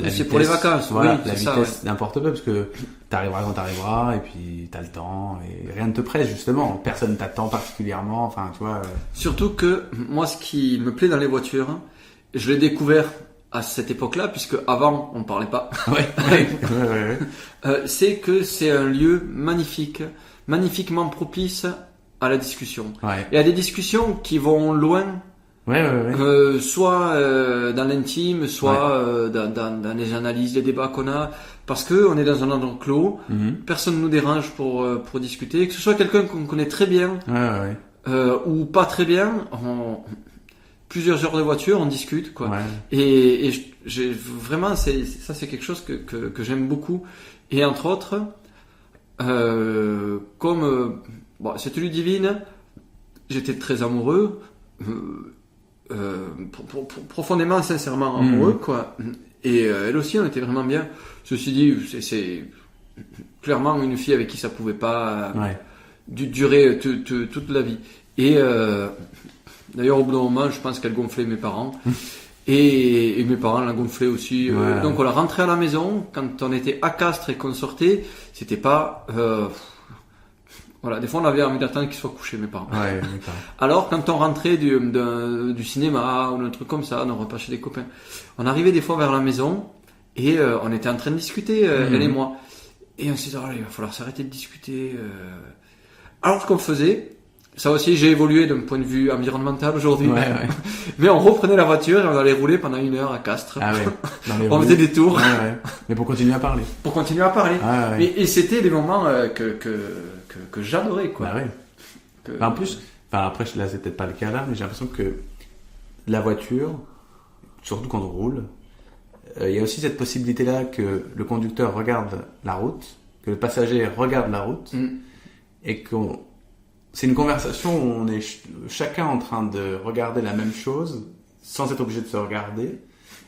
c'est pour les vacances. La vitesse n'importe peu parce que t'arriveras quand t'arriveras et puis t'as le temps et rien ne te presse justement. Personne t'attend particulièrement. Enfin, tu vois. Surtout que moi, ce qui me plaît dans les voitures, je l'ai découvert à cette époque-là, puisque avant on parlait pas. C'est que c'est un lieu magnifique, magnifiquement propice à la discussion. Et à des discussions qui vont loin. Soit dans l'intime, soit dans les analyses, les débats qu'on a, parce que on est dans un endroit clos, personne nous dérange pour discuter, que ce soit quelqu'un qu'on connaît très bien ou pas très bien. Plusieurs heures de voiture, on discute, quoi. Et j'ai vraiment, c'est quelque chose que j'aime beaucoup. Et entre autres, cette nuit divine, j'étais très amoureux, profondément, sincèrement amoureux, quoi. Et elle aussi, on était vraiment bien. Ceci dit, c'est clairement une fille avec qui ça pouvait pas durer toute la vie. Et d'ailleurs, au bout d'un moment, je pense qu'elle gonflait mes parents. Et mes parents la gonflaient aussi. Donc, on la rentrait à la maison. Quand on était à Castres et qu'on sortait, c'était pas... des fois, on avait envie d'attendre qu'ils soient couchés, mes parents. Alors, quand on rentrait du cinéma ou d'un truc comme ça, on repas chez des copains, on arrivait des fois vers la maison et on était en train de discuter, elle et moi. Et on s'est dit, il va falloir s'arrêter de discuter. Alors, ce qu'on faisait... Ça aussi, j'ai évolué d'un point de vue environnemental aujourd'hui. Mais on reprenait la voiture et on allait rouler pendant 1 heure à Castres. On faisait des tours. Mais pour continuer à parler. Et c'était des moments que j'adorais, quoi. En plus, après, là, c'est peut-être pas le cas là, mais j'ai l'impression que la voiture, surtout quand on roule, il y a aussi cette possibilité-là que le conducteur regarde la route, que le passager regarde la route, et c'est une conversation où on est chacun en train de regarder la même chose sans être obligé de se regarder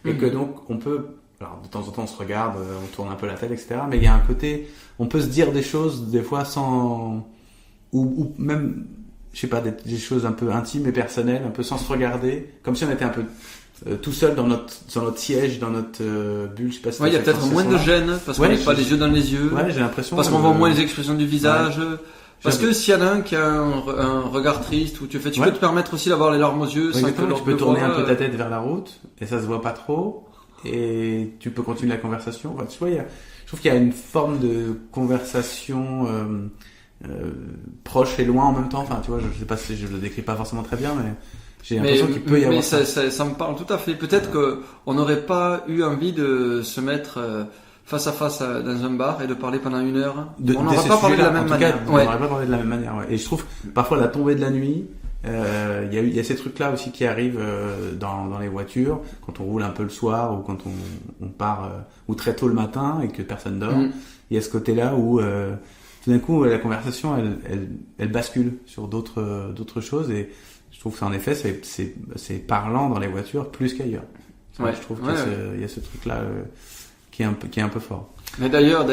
et que donc on peut, alors de temps en temps on se regarde, on tourne un peu la tête, etc. Mais il y a un côté, on peut se dire des choses des fois sans, ou même, je sais pas, des choses un peu intimes et personnelles, un peu sans se regarder, comme si on était un peu tout seul sur notre siège, dans notre bulle, je sais pas si il y a peut-être moins de gêne parce qu'on n'est pas les yeux dans les yeux. J'ai l'impression. Parce qu'on voit moins les expressions du visage. Parce que s'il y en a un qui a un regard triste, tu peux te permettre aussi d'avoir les larmes aux yeux. Tu peux tourner un peu ta tête vers la route et ça se voit pas trop et tu peux continuer la conversation. Enfin, tu vois, je trouve qu'il y a une forme de conversation proche et loin en même temps. Enfin, tu vois, je sais pas si je le décris pas forcément très bien, mais j'ai l'impression qu'il peut y avoir ça me parle tout à fait. Peut-être qu'on n'aurait pas eu envie de se mettre face à face dans un bar et de parler pendant 1 heure. On n'aurait pas parlé de la même manière. On n'aurait pas parlé de la même manière. Ouais. Et je trouve parfois la tombée de la nuit. Il y a ces trucs-là aussi qui arrivent dans les voitures quand on roule un peu le soir ou quand on part ou très tôt le matin et que personne dort. Il y a ce côté-là où tout d'un coup la conversation elle bascule sur d'autres choses et je trouve que en effet c'est parlant dans les voitures plus qu'ailleurs. Ouais, je trouve qu'il y a ce truc-là qui est un peu fort. Mais d'ailleurs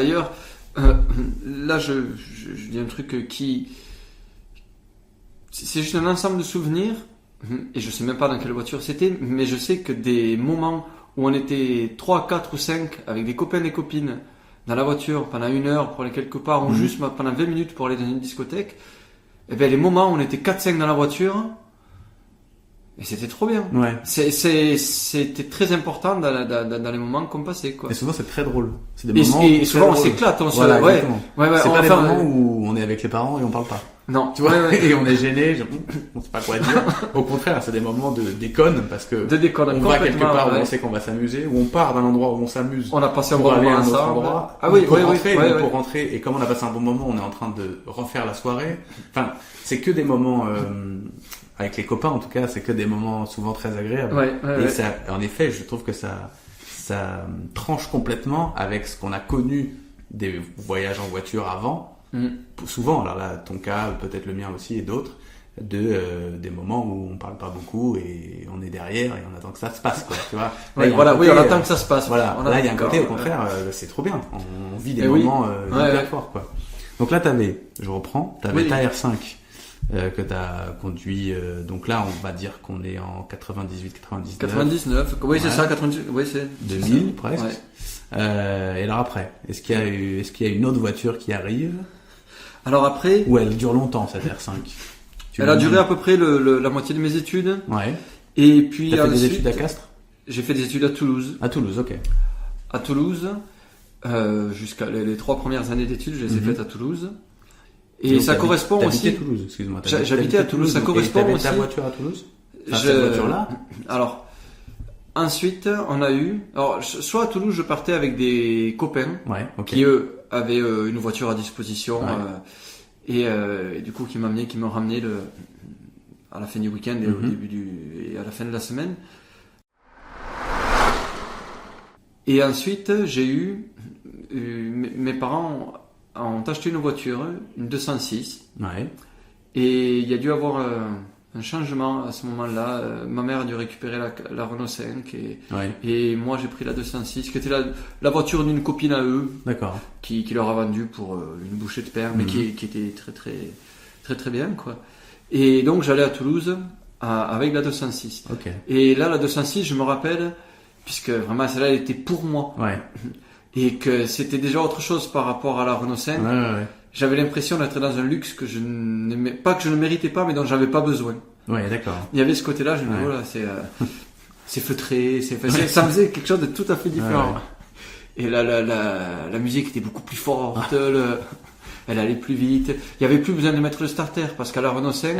là je dis un truc qui c'est juste un ensemble de souvenirs et je sais même pas dans quelle voiture c'était, mais je sais que des moments où on était 3, 4 ou 5 avec des copains et des copines dans la voiture pendant 1 heure pour aller quelque part ou juste pendant 20 minutes pour aller dans une discothèque, et bien les moments où on était 4-5 dans la voiture et c'était trop bien. Ouais. C'était très important dans les moments qu'on passait, quoi. Et souvent c'est très drôle. C'est des moments et souvent on s'éclate, on se voilà, ouais. C'est pas des moments où on est avec les parents et on parle pas. Non. Tu vois, et on est gêné, on sait pas quoi dire. Au contraire, c'est des moments de déconne parce que on va quelque part où on sait qu'on va s'amuser, où on part d'un endroit où on s'amuse. On a passé un bon moment ensemble. Pour rentrer, et comme on a passé un bon moment, on est en train de refaire la soirée. Enfin, c'est que des moments avec les copains en tout cas, c'est que des moments souvent très agréables. Et ça, en effet, je trouve que ça tranche complètement avec ce qu'on a connu des voyages en voiture avant. Souvent, alors là, ton cas, peut-être le mien aussi et d'autres, des moments où on parle pas beaucoup et on est derrière et on attend que ça se passe, quoi, tu vois. Là, on attend que ça se passe. Voilà. Là, il y a un côté, au contraire, c'est trop bien. On vit des moments hyper forts, quoi. Donc là, je reprends, t'avais ta R5 que t'as conduit. Donc là, on va dire qu'on est en 98, 99. 99. Oui, c'est ça. 98. Oui, c'est 2000 presque. Et alors après, est-ce qu'il y a une autre voiture qui arrive? Alors après, ou elle dure longtemps cette R5? Elle a duré à peu près la moitié de mes études. Ouais. Et puis t'as fait des études à Castres? J'ai fait des études à Toulouse. À Toulouse, ok. À Toulouse, jusqu'à les 3 premières années d'études, je les ai faites à Toulouse. Et donc, ça correspond aussi. T'habitais à Toulouse, excuse-moi. J'habitais à Toulouse, ça correspond aussi. T'avais ta voiture à Toulouse? Cette voiture-là? Alors, ensuite, on a eu. Alors, soit à Toulouse, je partais avec des copains qui eux avaient une voiture à disposition et du coup qui me ramenaient à la fin du week-end et au début et à la fin de la semaine. Et ensuite, j'ai eu mes parents ont acheté une voiture, une 206. Ouais. Et il y a dû avoir un changement à ce moment-là. Ma mère a dû récupérer la Renault 5 et moi j'ai pris la 206 qui était la voiture d'une copine à eux. D'accord. Qui leur a vendu pour une bouchée de pain, mais qui était très très très très bien, quoi. Et donc j'allais à Toulouse avec la 206. Okay. Et là la 206, je me rappelle, puisque vraiment celle-là elle était pour moi. Ouais. Et que c'était déjà autre chose par rapport à la Renault 5. Ouais. J'avais l'impression d'être dans un luxe que je ne méritais pas, mais dont j'avais pas besoin. Ouais, d'accord. Il y avait ce côté-là, je me dis, voilà, c'est feutré, ça me faisait quelque chose de tout à fait différent. Ouais. Et là, la musique était beaucoup plus forte, elle allait plus vite. Il y avait plus besoin de mettre le starter, parce qu'à la Renault 5,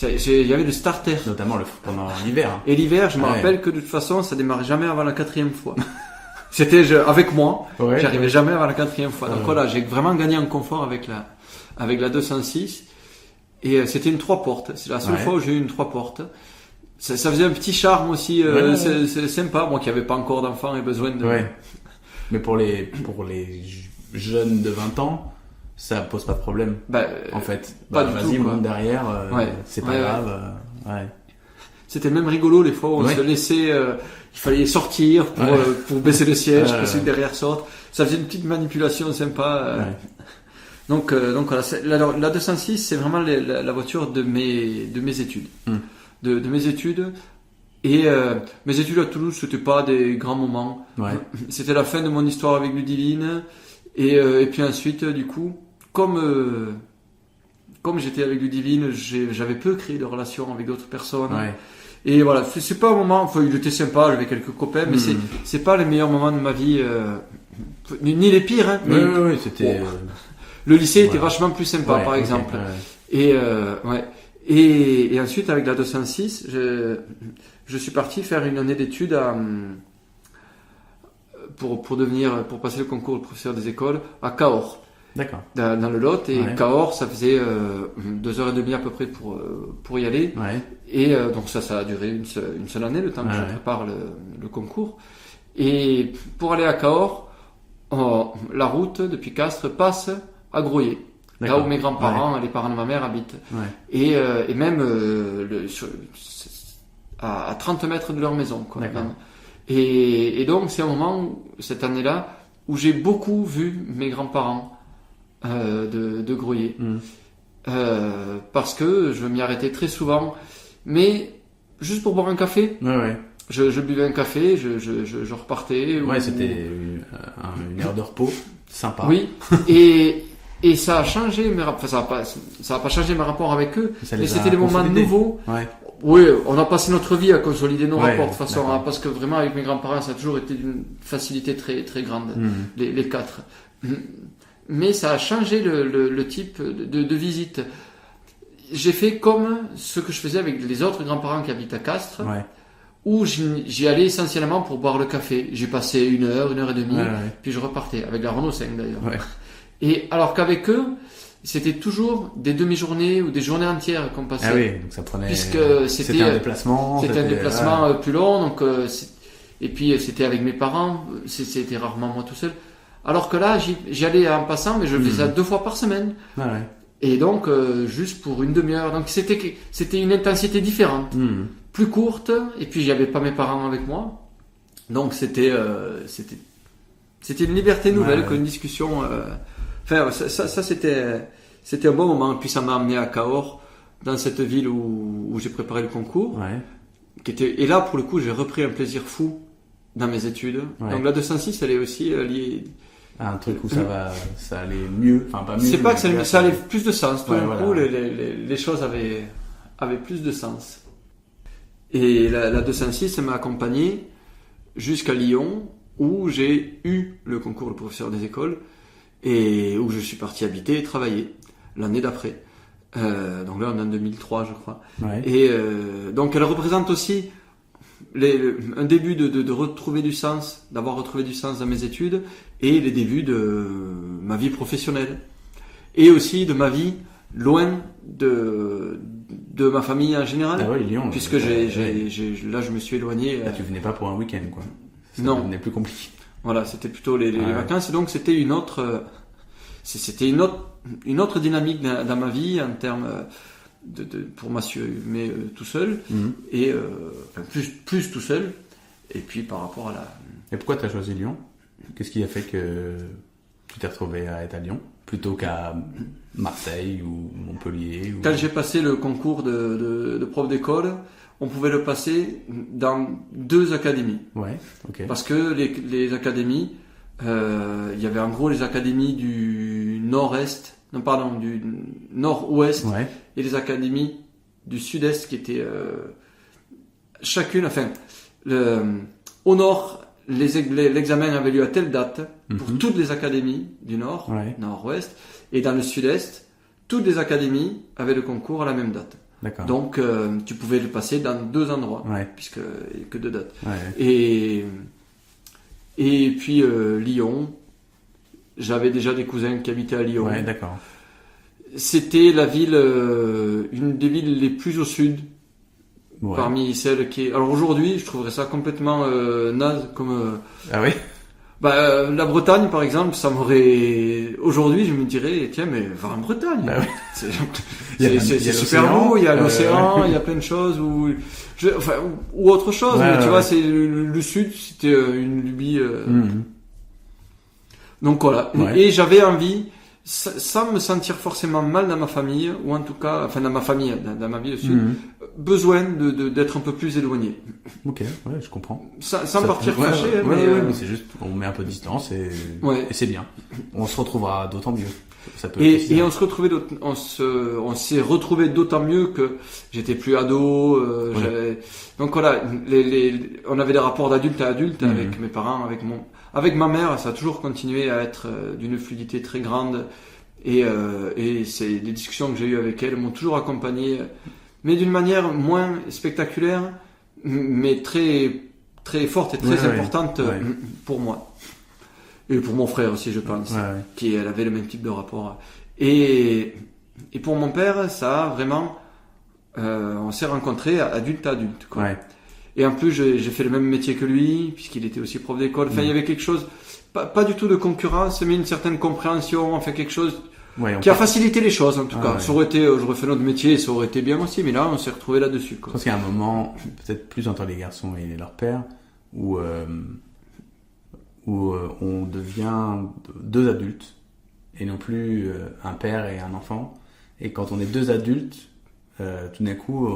il y avait le starter. Notamment pendant l'hiver. Et l'hiver, je me rappelle que de toute façon, ça démarrait jamais avant la 4e fois. C'était avec moi, j'arrivais jamais avant la 4e fois. Donc voilà, j'ai vraiment gagné en confort avec la 206. Et c'était une 3 portes. C'est la seule fois où j'ai eu une 3 portes. Ça faisait un petit charme aussi, c'est sympa. Moi qui n'avais pas encore d'enfant et besoin de... Ouais. Mais pour les jeunes de 20 ans, ça pose pas de problème. En fait. Vas-y, monte derrière, c'est pas grave. C'était même rigolo les fois où on se laissait... il fallait sortir pour baisser le siège, que celui derrière sorte. Ça faisait une petite manipulation sympa. Donc voilà, la 206, c'est vraiment la voiture de mes études. De mes études. Et mes études à Toulouse, c'était pas des grands moments. C'était la fin de mon histoire avec Ludivine. Et puis ensuite, du coup, comme j'étais avec Ludivine, j'avais peu créé de relations avec d'autres personnes. Et voilà, c'est pas un moment, enfin, il était sympa, j'avais quelques copains, mais c'est pas les meilleurs moments de ma vie, ni les pires, hein. Mais c'était... Le lycée était vachement plus sympa, par exemple. Et ensuite, avec la 206, je suis parti faire une année d'études pour passer le concours de professeur des écoles à Cahors. D'accord. Dans le Lot, et Cahors, ça faisait 2h30 à peu près pour y aller. Ouais. Et donc ça a duré une seule année, le temps que je prépare le concours. Et pour aller à Cahors, la route depuis Castres passe à Groyer, là où mes grands-parents, les parents de ma mère habitent. Ouais. Et même à 30 mètres de leur maison, quoi. Et donc c'est un moment, cette année-là, où j'ai beaucoup vu mes grands-parents de Groyer. Parce que je m'y arrêtais très souvent, mais juste pour boire un café. Je buvais un café, je repartais. C'était une heure de repos, sympa. Oui, et ça a changé ça a pas changé mes rapports avec eux, mais c'était des moments nouveaux. Oui, on a passé notre vie à consolider nos rapports de façon parce que vraiment avec mes grands-parents ça a toujours été d'une facilité très très grande, les quatre. Mais ça a changé le type de visite. J'ai fait comme ce que je faisais avec les autres grands-parents qui habitent à Castres, où j'y allais essentiellement pour boire le café. J'ai passé 1 heure et demie, puis je repartais, avec la Renault 5 d'ailleurs. Et alors qu'avec eux, c'était toujours des demi-journées ou des journées entières qu'on passait. Ah oui, donc ça prenait... Puisque c'était un déplacement. C'était un déplacement plus long, donc... et puis c'était avec mes parents, c'était rarement moi tout seul. Alors que là, j'y allais en passant, mais je le faisais 2 fois par semaine. Et donc, juste pour une demi-heure. Donc c'était une intensité différente, plus courte, et puis j'avais pas mes parents avec moi. Donc c'était une liberté nouvelle, une discussion. Enfin, ça c'était un bon moment. Et puis ça m'a amené à Cahors, dans cette ville où j'ai préparé le concours. Et là, pour le coup, j'ai repris un plaisir fou dans mes études. Donc la 206, elle est aussi liée... Un truc où ça allait mieux, enfin pas mieux. C'est pas que ça allait plus de sens. Tout d'un coup, les choses avaient plus de sens. Et la 206 m'a accompagné jusqu'à Lyon, où j'ai eu le concours de professeur des écoles et où je suis parti habiter et travailler l'année d'après. Donc là, on est en 2003, je crois. Et donc, elle représente aussi un début de retrouver du sens, d'avoir retrouvé du sens dans mes études, et les débuts de ma vie professionnelle, et aussi de ma vie loin de ma famille en général. Lyon, puisque là je me suis éloigné. Là, tu venais pas pour un week-end, quoi. Ça devenait plus compliqué. Voilà, c'était plutôt les vacances, et donc c'était une autre dynamique dans ma vie en termes pour m'assumer tout seul, et plus tout seul, et puis par rapport à la... Et pourquoi tu as choisi Lyon ? Qu'est-ce qui a fait que tu t'es retrouvé à être à Lyon plutôt qu'à Marseille ou Montpellier Quand j'ai passé le concours de prof d'école, on pouvait le passer dans 2 académies. Parce que les académies, il y avait en gros les académies du du nord-ouest, et les académies du sud-est qui étaient chacune, au nord, l'examen avait lieu à telle date pour toutes les académies du nord, nord-ouest, et dans le sud-est, toutes les académies avaient le concours à la même date. Donc tu pouvais le passer dans 2 endroits, puisque il n'y a que 2 dates. Et puis Lyon, j'avais déjà des cousins qui habitaient à Lyon. C'était la ville, une des villes les plus au sud, parmi celles qui... Alors aujourd'hui, je trouverais ça complètement naze comme... la Bretagne, par exemple, ça m'aurait... Aujourd'hui, je me dirais, tiens, mais va en Bretagne. C'est super beau, il y a l'océan, il y a plein de choses, ou autre chose, mais tu vois, c'est le sud, c'était une lubie... Donc voilà, et j'avais envie, sans me sentir forcément mal dans ma famille, ou en tout cas, dans ma famille, dans ma vie aussi, besoin d'être un peu plus éloigné. Je comprends. Sans partir fâché, mais c'est juste, on met un peu de distance et c'est bien. On se retrouvera d'autant mieux. Et on s'est retrouvé d'autant mieux que j'étais plus ado. Donc voilà, on avait des rapports d'adulte à adulte avec mes parents, avec ma mère. Ça a toujours continué à être d'une fluidité très grande. Et les discussions que j'ai eues avec elle m'ont toujours accompagné, mais d'une manière moins spectaculaire, mais très très forte et très importante pour moi. Et pour mon frère aussi, je pense, qui avait le même type de rapport. Et pour mon père, ça a vraiment... on s'est rencontrés adulte à adulte, quoi. Ouais. Et en plus, j'ai fait le même métier que lui, puisqu'il était aussi prof d'école. Enfin, il y avait quelque chose, pas du tout de concurrence, mais une certaine compréhension, enfin quelque chose qui a facilité les choses, en tout cas. Ça aurait été, j'aurais fait notre métier, ça aurait été bien aussi, mais là, on s'est retrouvés là-dessus, quoi. Je pense qu'il y a un moment, peut-être plus entre les garçons et leur père, où on devient deux adultes, et non plus un père et un enfant. Et quand on est deux adultes, tout d'un coup,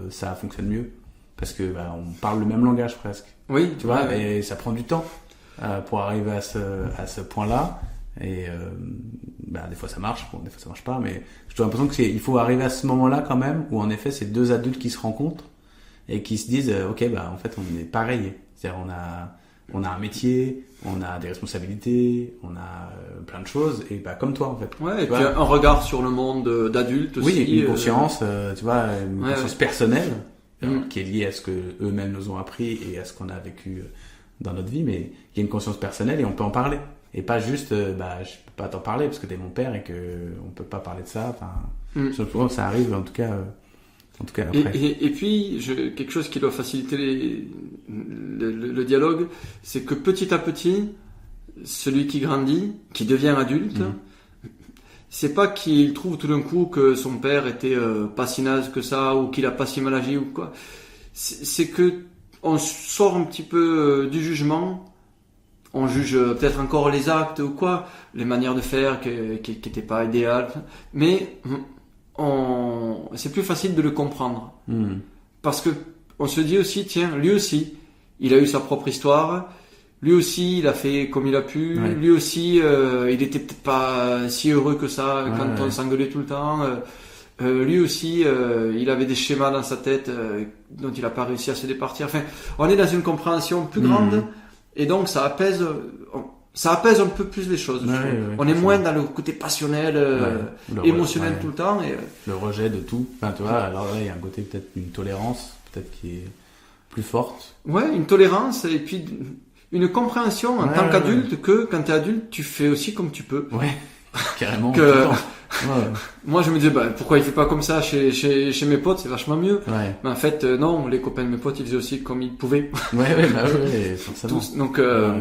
ça fonctionne mieux. Parce que on parle le même langage presque. Oui. Tu vois, et ça prend du temps pour arriver à ce point-là. Et des fois ça marche, des fois ça marche pas. Mais j'ai l'impression qu'il faut arriver à ce moment-là quand même, où en effet c'est deux adultes qui se rencontrent et qui se disent en fait on est pareil. C'est-à-dire on a un métier, on a des responsabilités, on a plein de choses, et comme toi en fait. Ouais, et puis un regard sur le monde d'adulte aussi. Oui, une conscience, tu vois, une conscience personnelle qui est liée à ce que eux-mêmes nous ont appris et à ce qu'on a vécu dans notre vie, mais il y a une conscience personnelle et on peut en parler. Et pas juste, je peux pas t'en parler parce que t'es mon père et que on peut pas parler de ça. Enfin, ça arrive en tout cas après. Et puis, quelque chose qui doit faciliter le dialogue, c'est que petit à petit, celui qui grandit, qui devient adulte, c'est pas qu'il trouve tout d'un coup que son père était pas si naze que ça, ou qu'il a pas si mal agi ou quoi. C'est que on sort un petit peu du jugement. On juge peut-être encore les actes ou quoi, les manières de faire qui n'étaient pas idéales, mais c'est plus facile de le comprendre. Parce que on se dit aussi, tiens, lui aussi, il a eu sa propre histoire, lui aussi, il a fait comme il a pu, lui aussi, il était peut-être pas si heureux que ça quand on s'engueulait tout le temps, lui aussi, il avait des schémas dans sa tête dont il n'a pas réussi à se départir. Enfin, on est dans une compréhension plus grande. Et donc ça apaise un peu plus les choses. On est moins dans le côté passionnel, émotionnel tout le temps. Et le rejet de tout. Enfin, tu vois, alors là, il y a un côté peut-être une tolérance, peut-être qui est plus forte. Ouais, une tolérance et puis une compréhension en tant qu'adulte que quand tu es adulte, tu fais aussi comme tu peux. Ouais, carrément. Moi je me disais pourquoi il fait pas comme ça chez mes potes, c'est vachement mieux. Mais en fait non, les copains de mes potes ils faisaient aussi comme ils pouvaient. Forcément.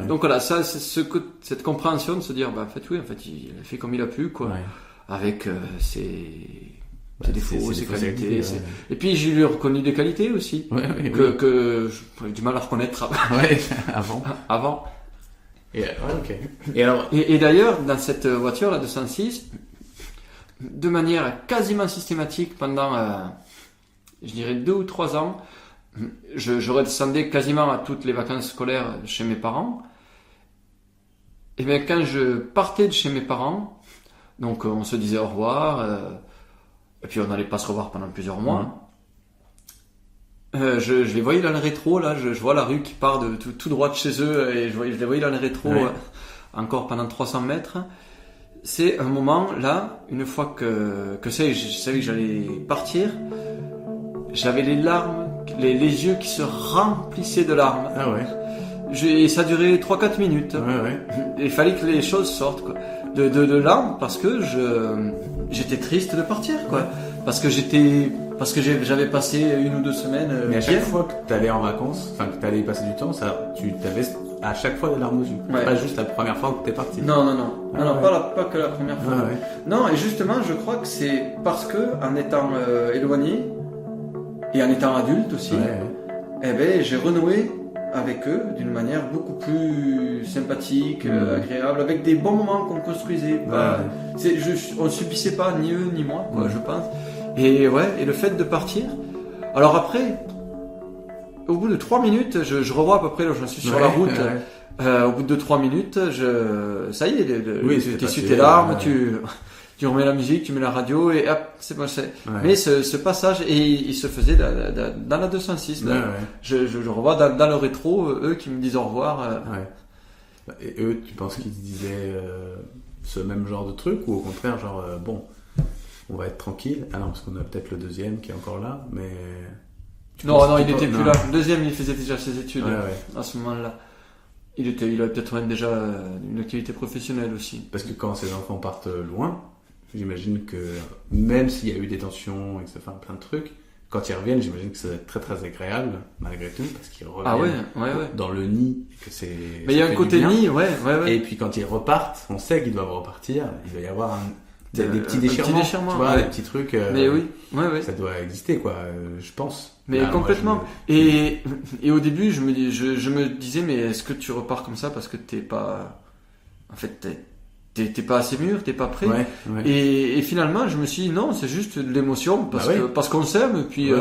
Donc voilà, ça c'est cette compréhension de se dire en fait il a fait comme il a pu quoi, avec ses défauts, ses qualités. Et puis j'ai lui reconnu des qualités aussi que j'avais du mal à reconnaître avant. Et d'ailleurs dans cette voiture là de 106, de manière quasiment systématique pendant, je dirais 2 ou 3 ans, je redescendais quasiment à toutes les vacances scolaires chez mes parents. Et bien quand je partais de chez mes parents, donc on se disait au revoir, et puis on n'allait pas se revoir pendant plusieurs mois. Je les voyais dans le rétro, là, je vois la rue qui part de tout droit de chez eux, et je les voyais dans le rétro encore pendant 300 mètres. C'est un moment, là, une fois que je savais que j'allais partir, j'avais les larmes, les yeux qui se remplissaient de larmes. Ah ouais. Et ça durait 3-4 minutes. Il fallait que les choses sortent, quoi. De larmes, parce que j'étais triste de partir, quoi. Parce que j'avais passé 1 ou 2 semaines. Mais à chaque fois que t'allais en vacances, enfin que t'allais passer du temps, tu t'avais à chaque fois des larmes aux yeux. Pas juste la première fois que t'es parti. Non, pas que la première fois. Non, et justement, je crois que c'est parce que en étant éloigné et en étant adulte aussi, j'ai renoué avec eux d'une manière beaucoup plus sympathique, agréable, avec des bons moments qu'on construisait. On subissait pas ni eux ni moi, quoi, je pense. Et le fait de partir. Alors après, au bout de 3 minutes, je revois à peu près là, je suis sur la route. Au bout de 3 minutes, ça y est, tu essuies tes larmes, tu remets la musique, tu mets la radio et hop, c'est bon. Mais ce passage, et il se faisait dans la 206. Là. Je revois dans le rétro, eux qui me disent au revoir. Et eux, tu penses qu'ils disaient ce même genre de truc, ou au contraire, genre, on va être tranquille. Ah non, parce qu'on a peut-être le deuxième qui est encore là, mais Non, il était plus là. Le deuxième, il faisait déjà ses études à ce moment-là. Il avait peut-être même déjà une activité professionnelle aussi. Parce que quand ses enfants partent loin, j'imagine que même s'il y a eu des tensions et que ça fait plein de trucs, quand ils reviennent, j'imagine que ça va être très très agréable malgré tout parce qu'ils reviennent dans le nid et que c'est. Mais il y a un côté nid, ouais. Et puis quand ils repartent, on sait qu'ils doivent repartir. Il va y avoir des petits déchirements, tu vois, des petits trucs. Mais oui. Ça doit exister, quoi. Je pense. Mais complètement. Et au début, je me disais, mais est-ce que tu repars comme ça parce que t'es pas, en fait, t'es pas assez mûr, t'es pas prêt. Et finalement, je me suis dit, non, c'est juste de l'émotion parce qu'on s'aime. Et puis,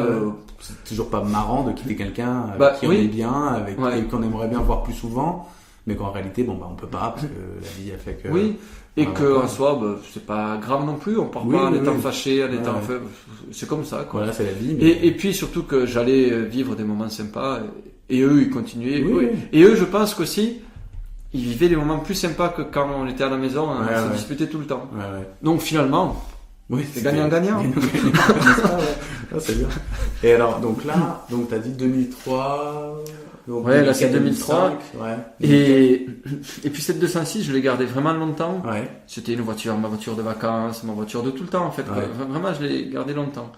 c'est toujours pas marrant de quitter quelqu'un qui on est bien, avec et qu'on aimerait bien voir plus souvent, mais qu'en réalité, on peut pas parce que la vie a fait que. Oui. Et qu'en soi, c'est pas grave non plus, on part pas en étant fâché, en étant c'est comme ça, quoi. Voilà, c'est la vie. Mais... Et puis surtout que j'allais vivre des moments sympas, et eux, ils continuaient. Et eux, je pense qu'aussi, ils vivaient des moments plus sympas que quand on était à la maison, on se disputait tout le temps. Donc finalement, c'est gagnant-gagnant. C'est bien. Et alors, donc là, t'as dit 2003... Donc, là c'est 2003. Et puis cette 206, je l'ai gardée vraiment longtemps. C'était ma voiture de vacances, ma voiture de tout le temps en fait. Vraiment, je l'ai gardée longtemps.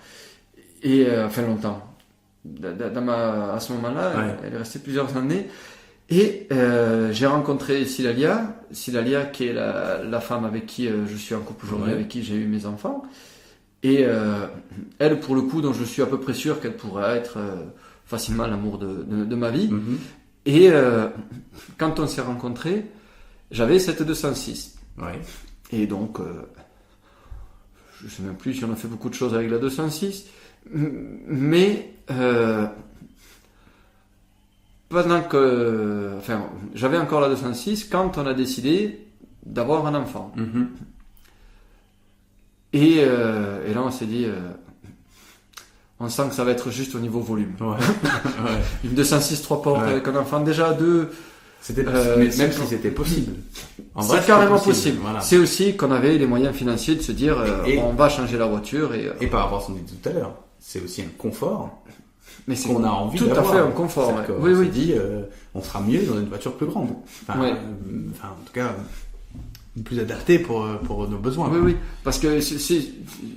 Et enfin longtemps. À ce moment-là, elle est restée plusieurs années. Et j'ai rencontré Silalia qui est la femme avec qui je suis en couple aujourd'hui, avec qui j'ai eu mes enfants. Et elle, pour le coup, dont je suis à peu près sûr qu'elle pourrait être facilement l'amour de ma vie. Et quand on s'est rencontrés, j'avais cette 206. Et donc, je ne sais même plus si on a fait beaucoup de choses avec la 206, mais pendant que... Enfin, j'avais encore la 206 quand on a décidé d'avoir un enfant. Et là, on s'est dit... on sent que ça va être juste au niveau volume. Une 206 3 portes avec un enfant déjà à deux. C'était même si c'était possible. C'est carrément possible. Voilà. C'est aussi qu'on avait les moyens financiers de se dire on va changer la voiture et par rapport à ce qu'on dit tout à l'heure, c'est aussi un confort. Mais c'est qu'on a envie tout d'avoir. Tout à fait un confort. On se dit on sera mieux dans une voiture plus grande. En tout cas. Plus adapté pour nos besoins. Oui, parce que c'est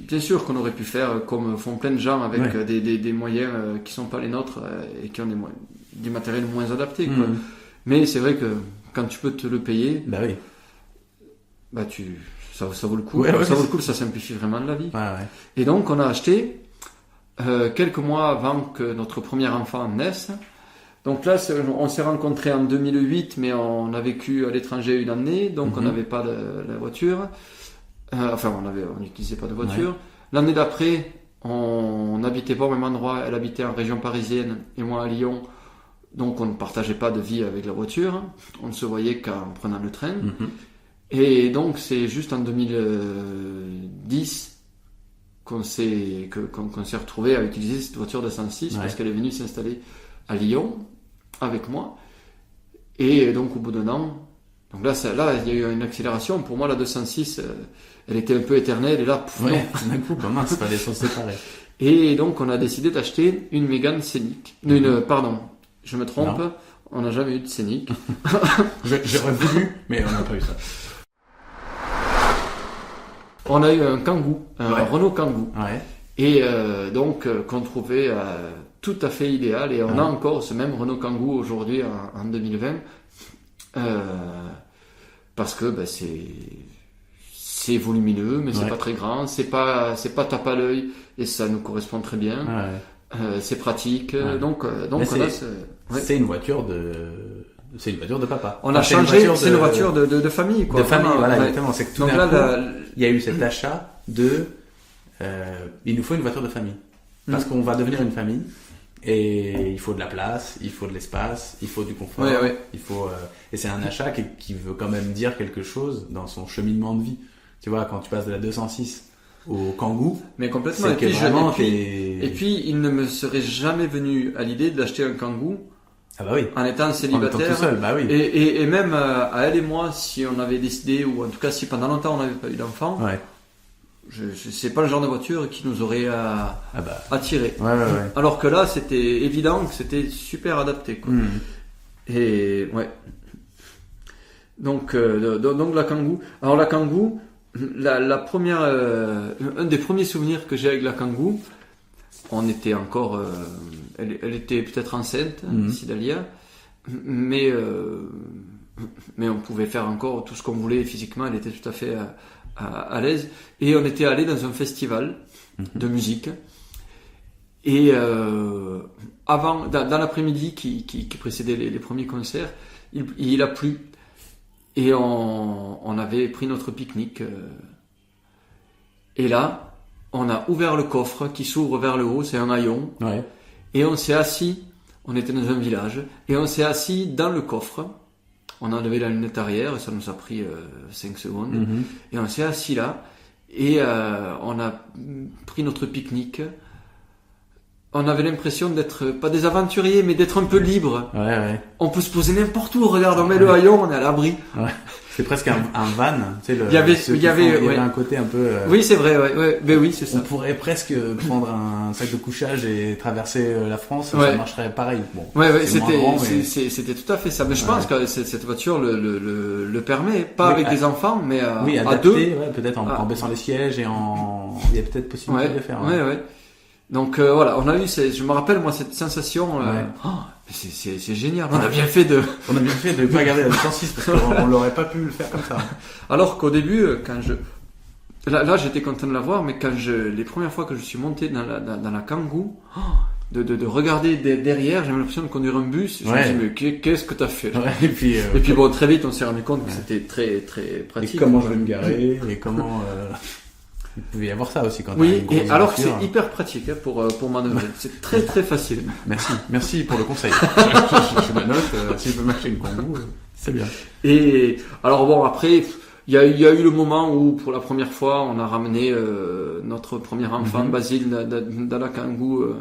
bien sûr qu'on aurait pu faire comme font plein de gens avec des moyens qui sont pas les nôtres et qui ont des matériels moins adaptés. Quoi. Mais c'est vrai que quand tu peux te le payer, ça vaut le coup. Ça vaut le coup, ça simplifie vraiment la vie. Et donc on a acheté quelques mois avant que notre premier enfant naisse. Donc là, on s'est rencontrés en 2008, mais on a vécu à l'étranger une année, donc on n'avait pas la voiture. On n'utilisait pas de voiture. L'année d'après, on n'habitait pas au même endroit. Elle habitait en région parisienne et moi à Lyon. Donc on ne partageait pas de vie avec la voiture. On ne se voyait qu'en prenant le train. Et donc c'est juste en 2010 qu'on s'est retrouvé à utiliser cette voiture de 106 parce qu'elle est venue s'installer à Lyon avec moi, et donc au bout d'un an, donc là il y a eu une accélération. Pour moi la 206 elle était un peu éternelle, et là d'un coup comment c'est pas des choses séparées. Et donc on a décidé d'acheter une Mégane Scénic. Je me trompe, on n'a jamais eu de Scénic. J'aurais voulu, mais on n'a pas eu ça. On a eu un Kangoo, un Renault Kangoo, et donc qu'on trouvait tout à fait idéal, et on a encore ce même Renault Kangoo aujourd'hui en 2020 parce que c'est volumineux, mais c'est pas très grand, c'est pas tape à l'œil, et ça nous correspond très bien. C'est pratique, donc on a c'est une voiture c'est une voiture de papa. On a changé, c'est une voiture de famille, quoi. De famille, exactement. C'est que tout d'un coup, il y a eu cet achat de il nous faut une voiture de famille parce qu'on va devenir une famille. Et il faut de la place, il faut de l'espace, il faut du confort, il faut et c'est un achat qui veut quand même dire quelque chose dans son cheminement de vie. Tu vois, quand tu passes de la 206 au Kangoo, mais complètement. Et puis il ne me serait jamais venu à l'idée d'acheter un Kangoo en étant célibataire. En étant tout seul, et même à elle et moi, si on avait décidé, ou en tout cas si pendant longtemps on n'avait pas eu d'enfant, c'est pas le genre de voiture qui nous aurait attiré. Alors que là, c'était évident que c'était super adapté, quoi. Et donc la Kangoo. Alors la Kangoo, la première, un des premiers souvenirs que j'ai avec la Kangoo, on était encore, elle était peut-être enceinte, Sidalia, mais on pouvait faire encore tout ce qu'on voulait physiquement. Elle était tout à fait à l'aise. Et on était allé dans un festival de musique. Et dans l'après-midi qui précédait les premiers concerts, il a plu. Et on avait pris notre pique-nique. Et là, on a ouvert le coffre qui s'ouvre vers le haut, c'est un haillon. Ouais. Et on s'est assis, on était dans un village, et on s'est assis dans le coffre. On a enlevé la lunette arrière, ça nous a pris 5 secondes. Et on s'est assis là, et on a pris notre pique-nique. On avait l'impression d'être, pas des aventuriers, mais d'être un peu libre. On peut se poser n'importe où, regarde, on met le haillon, on est à l'abri. C'est presque un van, tu sais, il y avait un côté un peu... Oui, c'est vrai, mais oui, c'est ça. On pourrait presque prendre un sac de couchage et traverser la France, ça marcherait pareil. Bon, c'était tout à fait ça. Mais je pense que cette voiture le permet, pas avec des enfants, mais adapté, à deux. Peut-être en baissant les sièges et il y a peut-être possibilité de le faire. Donc on a eu, je me rappelle moi cette sensation. C'est génial. On a bien fait de pas garder la 106 parce qu'on l'aurait pas pu le faire comme ça. Alors qu'au début, quand là j'étais content de la voir, mais les premières fois que je suis monté dans la Kangoo, de regarder derrière, j'avais l'impression de conduire un bus. Je me dis mais qu'est-ce que t'as fait là? Et puis bon, très vite on s'est rendu compte que c'était très très pratique. Et comment je vais me garer et comment. Il pouvait y avoir ça aussi quand oui, et alors que c'est hyper pratique pour manœuvrer. C'est très très facile. Merci pour le conseil. je me note, si je veux m'acheter une Kangoo, c'est bien. Et alors bon, après, il y a eu le moment où pour la première fois, on a ramené notre premier enfant, Basile, dans la Kangoo.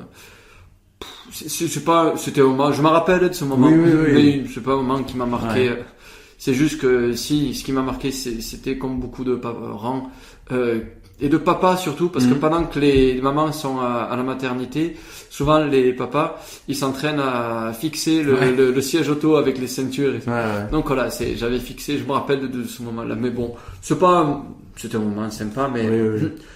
C'était un moment, je me rappelle de ce moment, mais c'est pas un moment qui m'a marqué. C'est juste que ce qui m'a marqué, c'était comme beaucoup de parents, et de papa surtout, parce que pendant que les mamans sont à la maternité, souvent les papas, ils s'entraînent à fixer le siège auto avec les ceintures. Et donc voilà, j'avais fixé, je me rappelle de ce moment-là. Mais bon, c'était un moment sympa, mais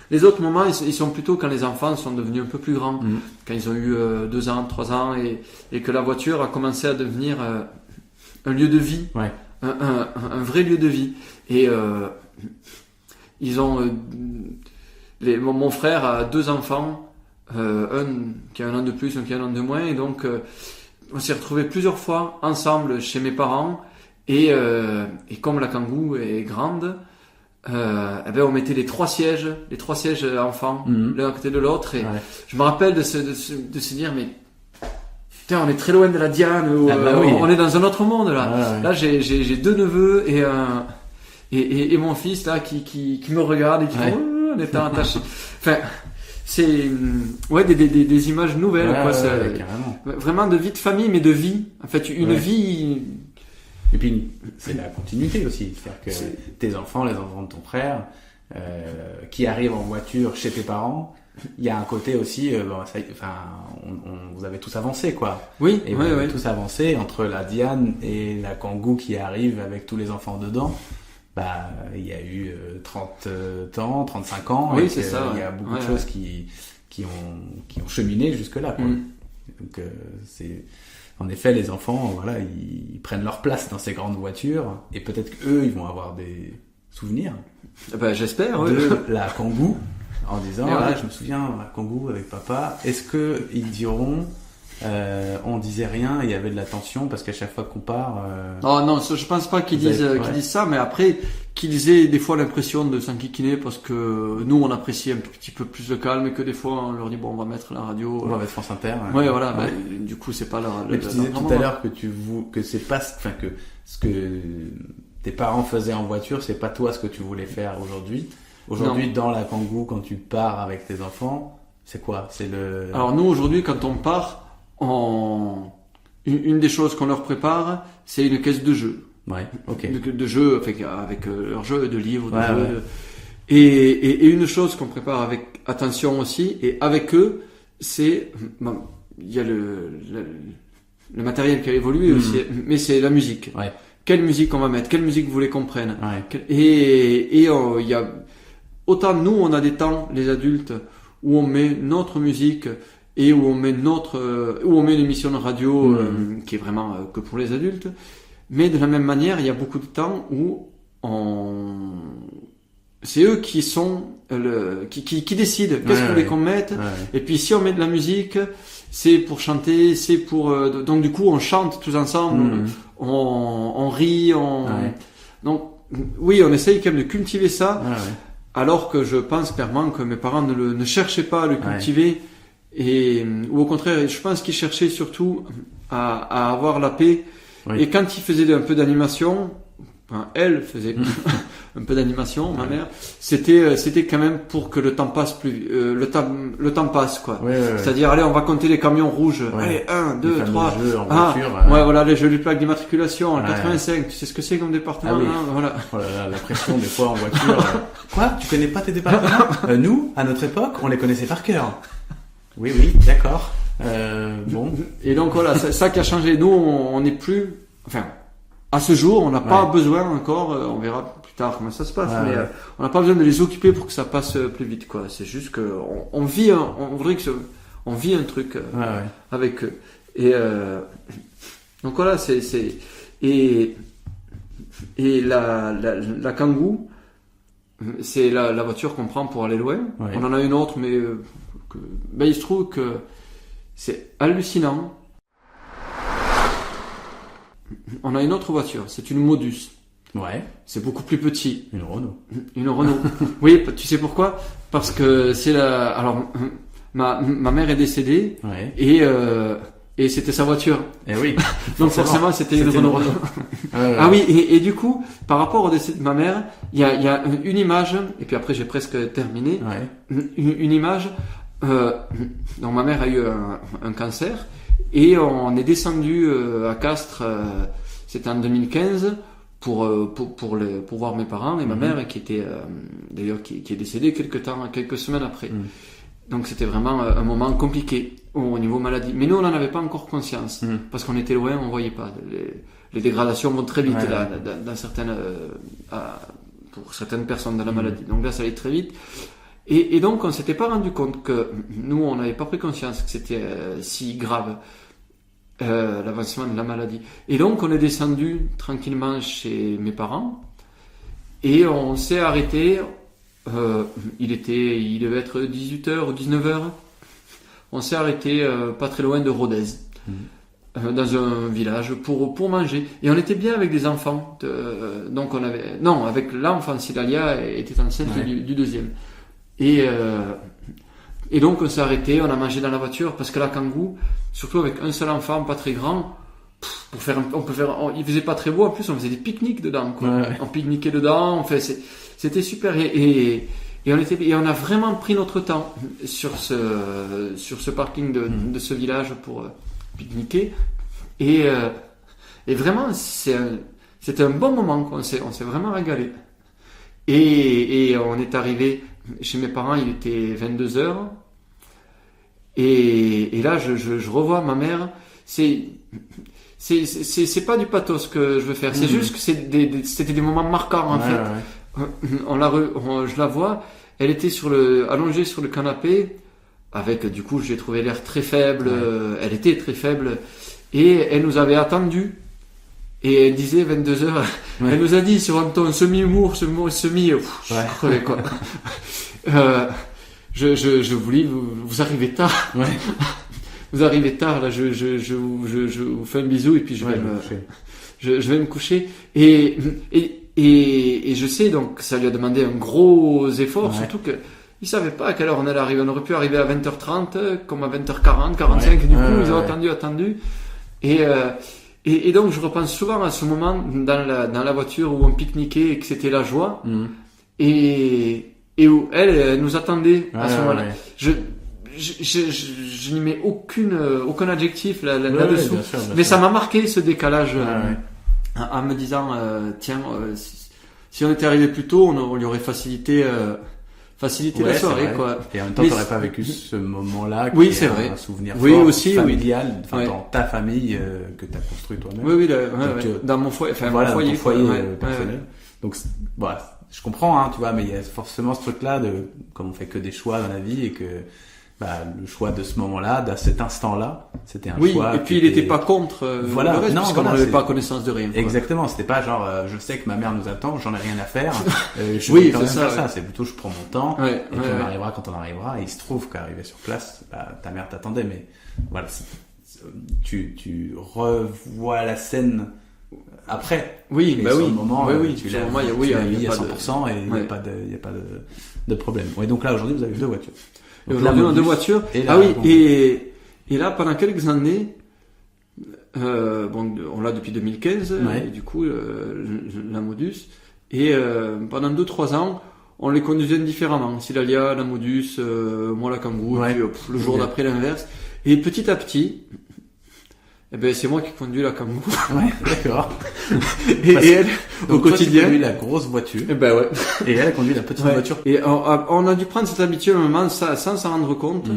les autres moments, ils sont plutôt quand les enfants sont devenus un peu plus grands, quand ils ont eu 2 ans, 3 ans, et que la voiture a commencé à devenir un lieu de vie, un vrai lieu de vie. Et ils ont mon frère a 2 enfants, un qui a 1 an de plus, un qui a 1 an de moins, et donc on s'est retrouvés plusieurs fois ensemble chez mes parents, et comme la Kangoo est grande, on mettait les 3 sièges enfants l'un à côté de l'autre, et je me rappelle de se dire mais putain, on est très loin de la Diane, on est dans un autre monde là. Là j'ai 2 neveux et mon fils là qui me regarde et qui dit on est attaché. Enfin, c'est des images nouvelles carrément. Vraiment de vie de famille, mais de vie. En fait, une vie. Et puis c'est la continuité aussi, c'est-à-dire que tes enfants, les enfants de ton frère, qui arrivent en voiture chez tes parents, il y a un côté aussi, vous avez tous avancé quoi. Oui. Et vous avez tous avancé entre la Diane et la Kangoo qui arrive avec tous les enfants dedans. Il y a eu 30 ans, 35 ans. Oui, c'est ça. Il y a beaucoup de choses qui ont cheminé jusque là quoi. Donc c'est en effet les enfants, ils prennent leur place dans ces grandes voitures et peut-être qu'eux ils vont avoir des souvenirs. J'espère. De la Kangoo en disant je me souviens la Kangoo avec papa. Est-ce que ils diront on disait rien et il y avait de la tension parce qu'à chaque fois qu'on part non, je pense pas qu'ils disent ça, mais après qu'ils aient des fois l'impression de s'enquiquiner parce que nous on apprécie un petit peu plus le calme et que des fois on leur dit on va mettre la radio, on va mettre France Inter. Du coup c'est pas leur. Mais tu disais tout à l'heure que c'est pas, que ce que tes parents faisaient en voiture, c'est pas toi ce que tu voulais faire aujourd'hui. Aujourd'hui dans la Kangoo, quand tu pars avec tes enfants, c'est quoi? Alors nous aujourd'hui quand on part, une des choses qu'on leur prépare, c'est une caisse de jeux. De jeux avec leurs jeux, de livres, de jeux. Et une chose qu'on prépare avec attention aussi, et avec eux, c'est, il y a le matériel qui a évolué aussi, mais c'est la musique. Ouais. Quelle musique on va mettre, quelle musique vous voulez qu'on prenne. Ouais. Et il y a, autant nous, on a des temps, les adultes, où on met notre musique et où on met une émission de radio qui est vraiment que pour les adultes. Mais de la même manière, il y a beaucoup de temps où c'est eux qui sont qui décident qu'est-ce que vous voulez qu'on mette. Ouais. Et puis si on met de la musique, c'est pour chanter, c'est pour donc du coup on chante tous ensemble, on rit, donc oui, on essaye quand même de cultiver ça. Ouais. Alors que je pense clairement que mes parents ne cherchaient pas à le cultiver, ou au contraire, je pense qu'ils cherchaient surtout à avoir la paix. Oui. Et quand ils faisaient un peu d'animation, elle faisait un peu d'animation, ma mère, c'était quand même pour que le temps passe le temps passe, quoi. Ouais. C'est-à-dire, allez, on va compter les camions rouges. Ouais. Allez, 1, 2, 3. Jeux en voiture, ouais, voilà, les jeux de plaques d'immatriculation, 85. Tu sais ce que c'est comme département, oui. Hein, voilà. Oh là là, la pression des fois en voiture. Quoi? Tu connais pas tes départements? Nous, à notre époque, on les connaissait par cœur. Oui, d'accord. Bon. Et donc voilà, ça qui a changé. Nous, on n'est plus, enfin, à ce jour, on n'a pas besoin encore, on verra plus tard comment ça se passe, mais on n'a pas besoin de les occuper pour que ça passe plus vite, quoi. C'est juste que on vit, on voudrait que on vit un truc avec eux. Et donc voilà, et la Kangoo, c'est la voiture qu'on prend pour aller loin. Ouais. On en a une autre, mais il se trouve que c'est hallucinant. On a une autre voiture, c'est une Modus. Ouais. C'est beaucoup plus petit. Une Renault. Une Renault. Oui, tu sais pourquoi? Parce que c'est alors, ma mère est décédée. Ouais. Et c'était sa voiture. Et oui. Donc forcément, c'était une Renault. Ah oui, et du coup, par rapport au décès de ma mère, il y a une image, et puis après j'ai presque terminé. Ouais. Une image, donc ma mère a eu un cancer. Et on est descendu à Castres, c'était en 2015, pour voir mes parents et ma mère qui était d'ailleurs qui est décédée quelques semaines après. Donc c'était vraiment un moment compliqué au niveau maladie. Mais nous on n'en avait pas encore conscience parce qu'on était loin, on voyait pas. Les dégradations vont très vite là, dans certaines pour certaines personnes dans la maladie. Donc là ça allait très vite. Et donc on s'était pas rendu compte que nous on n'avait pas pris conscience que c'était si grave l'avancement de la maladie. Et donc on est descendu tranquillement chez mes parents et on s'est arrêté. Il devait être 18h ou 19h. On s'est arrêté pas très loin de Rodez, dans un village pour manger. Et on était bien avec des enfants. Donc avec l'enfant, Sidalia était enceinte du deuxième. Et donc on s'est arrêté, on a mangé dans la voiture parce que la Kangoo, surtout avec un seul enfant, pas très grand, il faisait pas très beau. En plus, on faisait des pique-niques dedans, quoi. Ouais. On pique-niquait dedans. C'était super. Et on a vraiment pris notre temps sur ce parking de ce village pour pique-niquer. Et vraiment, c'était un bon moment, quoi. On s'est vraiment régalé. Et on est arrivé chez mes parents, il était 22h. Et là, je revois ma mère. C'est pas du pathos que je veux faire. C'est juste que c'était des moments marquants, en fait. Ouais. Je la vois. Elle était allongée sur le canapé. Avec, du coup, j'ai trouvé l'air très faible. Ouais. Elle était très faible. Et elle nous avait attendus. Et elle disait 22h. Ouais. Elle nous a dit sur un ton semi-humour, semi. Je crevais, quoi. Je voulais, vous arrivez tard. Ouais. Vous arrivez tard, là, je vous fais un bisou et puis je vais me coucher. Et je sais, donc, ça lui a demandé un gros effort, surtout que il savait pas à quelle heure on allait arriver. On aurait pu arriver à 20h30, comme à 20h40, 45, du coup, ils ont attendu. Et donc, je repense souvent à ce moment dans la voiture où on pique-niquait et que c'était la joie. Et où elle nous attendait à ce moment-là. Ouais. Je n'y mets aucun adjectif là-dessous. Bien sûr. Mais ça m'a marqué ce décalage en me disant tiens, si on était arrivé plus tôt, on lui aurait facilité la soirée, quoi. Et en même temps, t'aurais pas vécu ce moment-là. Oui, c'est vrai. Un souvenir fort, aussi, familial, dans ta famille que t'as construit toi-même. Oui, dans mon foyer, mon foyer personnel. Donc, voilà, je comprends, hein, tu vois, mais il y a forcément ce truc-là de, comme on fait que des choix dans la vie et que, le choix de ce moment-là, de cet instant-là, c'était un choix. Oui, et puis il n'était pas contre le reste, puisqu'on n'avait pas connaissance de rien. Quoi. Exactement, c'était pas genre, je sais que ma mère nous attend, j'en ai rien à faire, je vais quand même faire ça. C'est plutôt, je prends mon temps, et puis on arrivera quand on arrivera, et il se trouve qu'arrivé sur place, ta mère t'attendait, mais voilà, tu revois la scène après. Oui, et sur le moment, tu la vis à 100% et il n'y a pas de problème. Et donc là, aujourd'hui, vous avez 2 voitures. Aujourd'hui, on a 2 voitures. Et là, pendant quelques années, on l'a depuis 2015, et du coup, la Modus. Et pendant 2-3 ans, on les conduisait différemment. Silalia, la Modus, moi la Kangoo, puis le jour d'après l'inverse. Et petit à petit, c'est moi qui conduis la Kangoo. Ouais, d'accord. et elle, au quotidien. Tu conduis la grosse voiture. Et elle conduit la petite voiture. Et on a dû prendre cette habitude à un moment sans s'en rendre compte.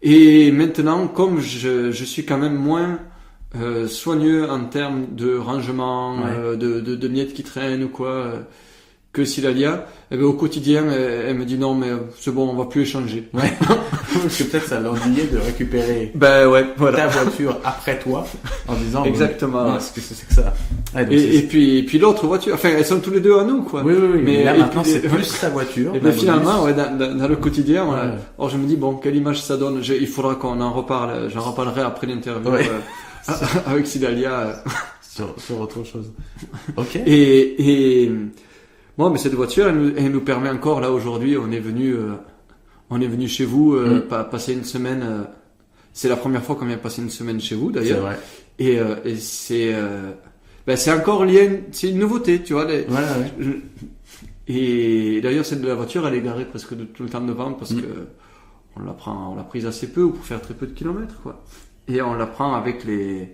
Et maintenant, comme je suis quand même moins soigneux en termes de rangement, de miettes qui traînent ou quoi, que Silalia, au quotidien, elle me dit non, mais c'est bon, on va plus échanger. Ouais. Parce que peut-être ça l'ennuyait de récupérer ta voiture après toi, en disant exactement. Ce que c'est que ça. Et puis l'autre voiture, enfin elles sont tous les deux à nous, quoi. Oui. Mais là maintenant c'est plus ta voiture. Et finalement, dans le quotidien, je me dis bon, quelle image ça donne. Il faudra qu'on en reparle. J'en reparlerai après l'interview avec Silalia sur autre chose. Ok. Et bon, mais cette voiture, elle nous permet encore, là, aujourd'hui, on est venu chez vous, passer une semaine, c'est la première fois qu'on vient passer une semaine chez vous, d'ailleurs. C'est vrai. Et c'est encore lié, c'est une nouveauté, tu vois. Et d'ailleurs, cette de la voiture, elle est garée presque tout le temps devant parce que on l'a prise assez peu ou pour faire très peu de kilomètres, quoi. Et on la prend avec les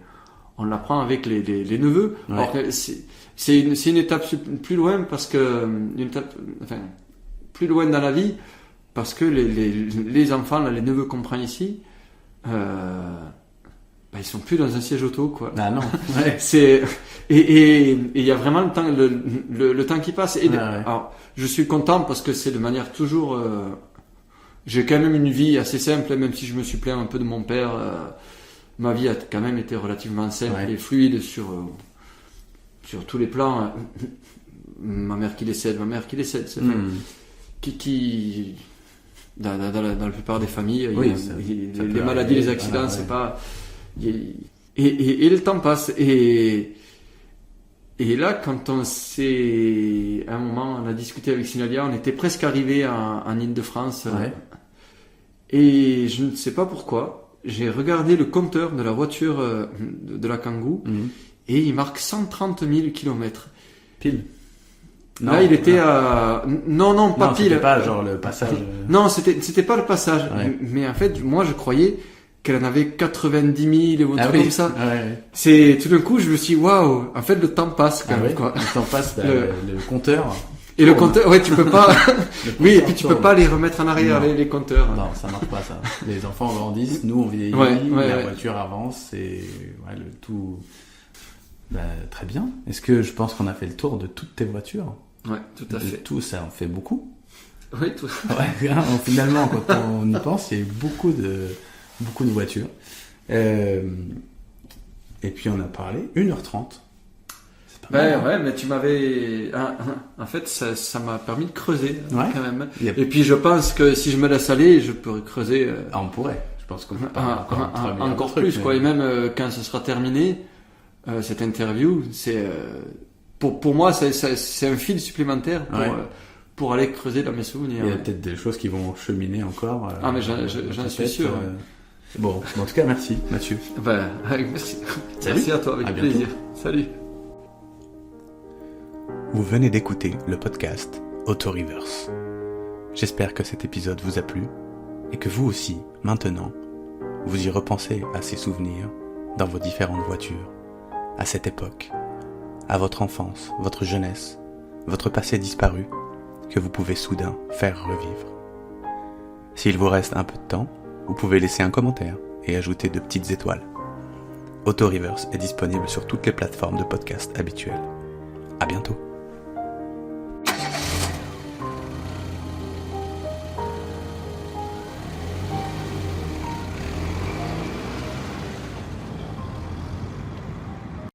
neveux. Ouais. Alors que c'est une étape plus loin parce que plus loin dans la vie parce que les enfants là, les neveux qu'on prend ici, ils sont plus dans un siège auto, quoi. Ah non. Et il y a vraiment le temps qui passe. Alors, je suis content parce que c'est de manière toujours. J'ai quand même une vie assez simple, même si je me suis plaint un peu de mon père. Ma vie a quand même été relativement simple et fluide sur tous les plans. Ma mère qui décède. Qui dans la plupart des familles, les maladies, les accidents, c'est pas. Et le temps passe. Et là, quand à un moment, on a discuté avec Silalia, on était presque arrivé en Île-de-France. Et je ne sais pas pourquoi. J'ai regardé le compteur de la voiture de la Kangoo et il marque 130 000 km. Pile. Non, là, il était à... Non, pas pile. C'était pas genre le passage. Non, c'était pas le passage. Mais en fait, moi, je croyais qu'elle en avait 90 000 ou un truc comme ça. C'est, tout d'un coup, je me suis dit, waouh, en fait, le temps passe quand même, quoi. Le temps passe, le compteur. Et le compteur, tu peux pas, et puis tu peux pas les remettre en arrière, les compteurs. Non, ça marche pas, ça. Les enfants grandissent, nous on vieillit, la voiture avance, et le tout, très bien. Est-ce que je pense qu'on a fait le tour de toutes tes voitures? Ouais, tout à fait. Tout, ça en fait beaucoup. Oui, tout. Finalement, quand on y pense, il y a eu beaucoup de voitures. Et puis on a parlé 1h30. Mais tu m'avais... En fait, ça m'a permis de creuser, quand même. Et puis, je pense que si je me laisse aller, je pourrais creuser... on pourrait. Je pense qu'on peut encore plus, quoi. Et même quand ce sera terminé, cette interview, c'est... Pour moi, c'est un fil supplémentaire pour aller creuser dans mes souvenirs. Il y a peut-être des choses qui vont cheminer encore. Mais j'en suis sûr. Bon, en tout cas, merci, Mathieu. Merci. Merci à toi, avec plaisir. Salut. Vous venez d'écouter le podcast Auto Reverse. J'espère que cet épisode vous a plu et que vous aussi, maintenant, vous y repensez à ces souvenirs dans vos différentes voitures, à cette époque, à votre enfance, votre jeunesse, votre passé disparu, que vous pouvez soudain faire revivre. S'il vous reste un peu de temps, vous pouvez laisser un commentaire et ajouter de petites étoiles. Auto Reverse est disponible sur toutes les plateformes de podcast habituelles. À bientôt.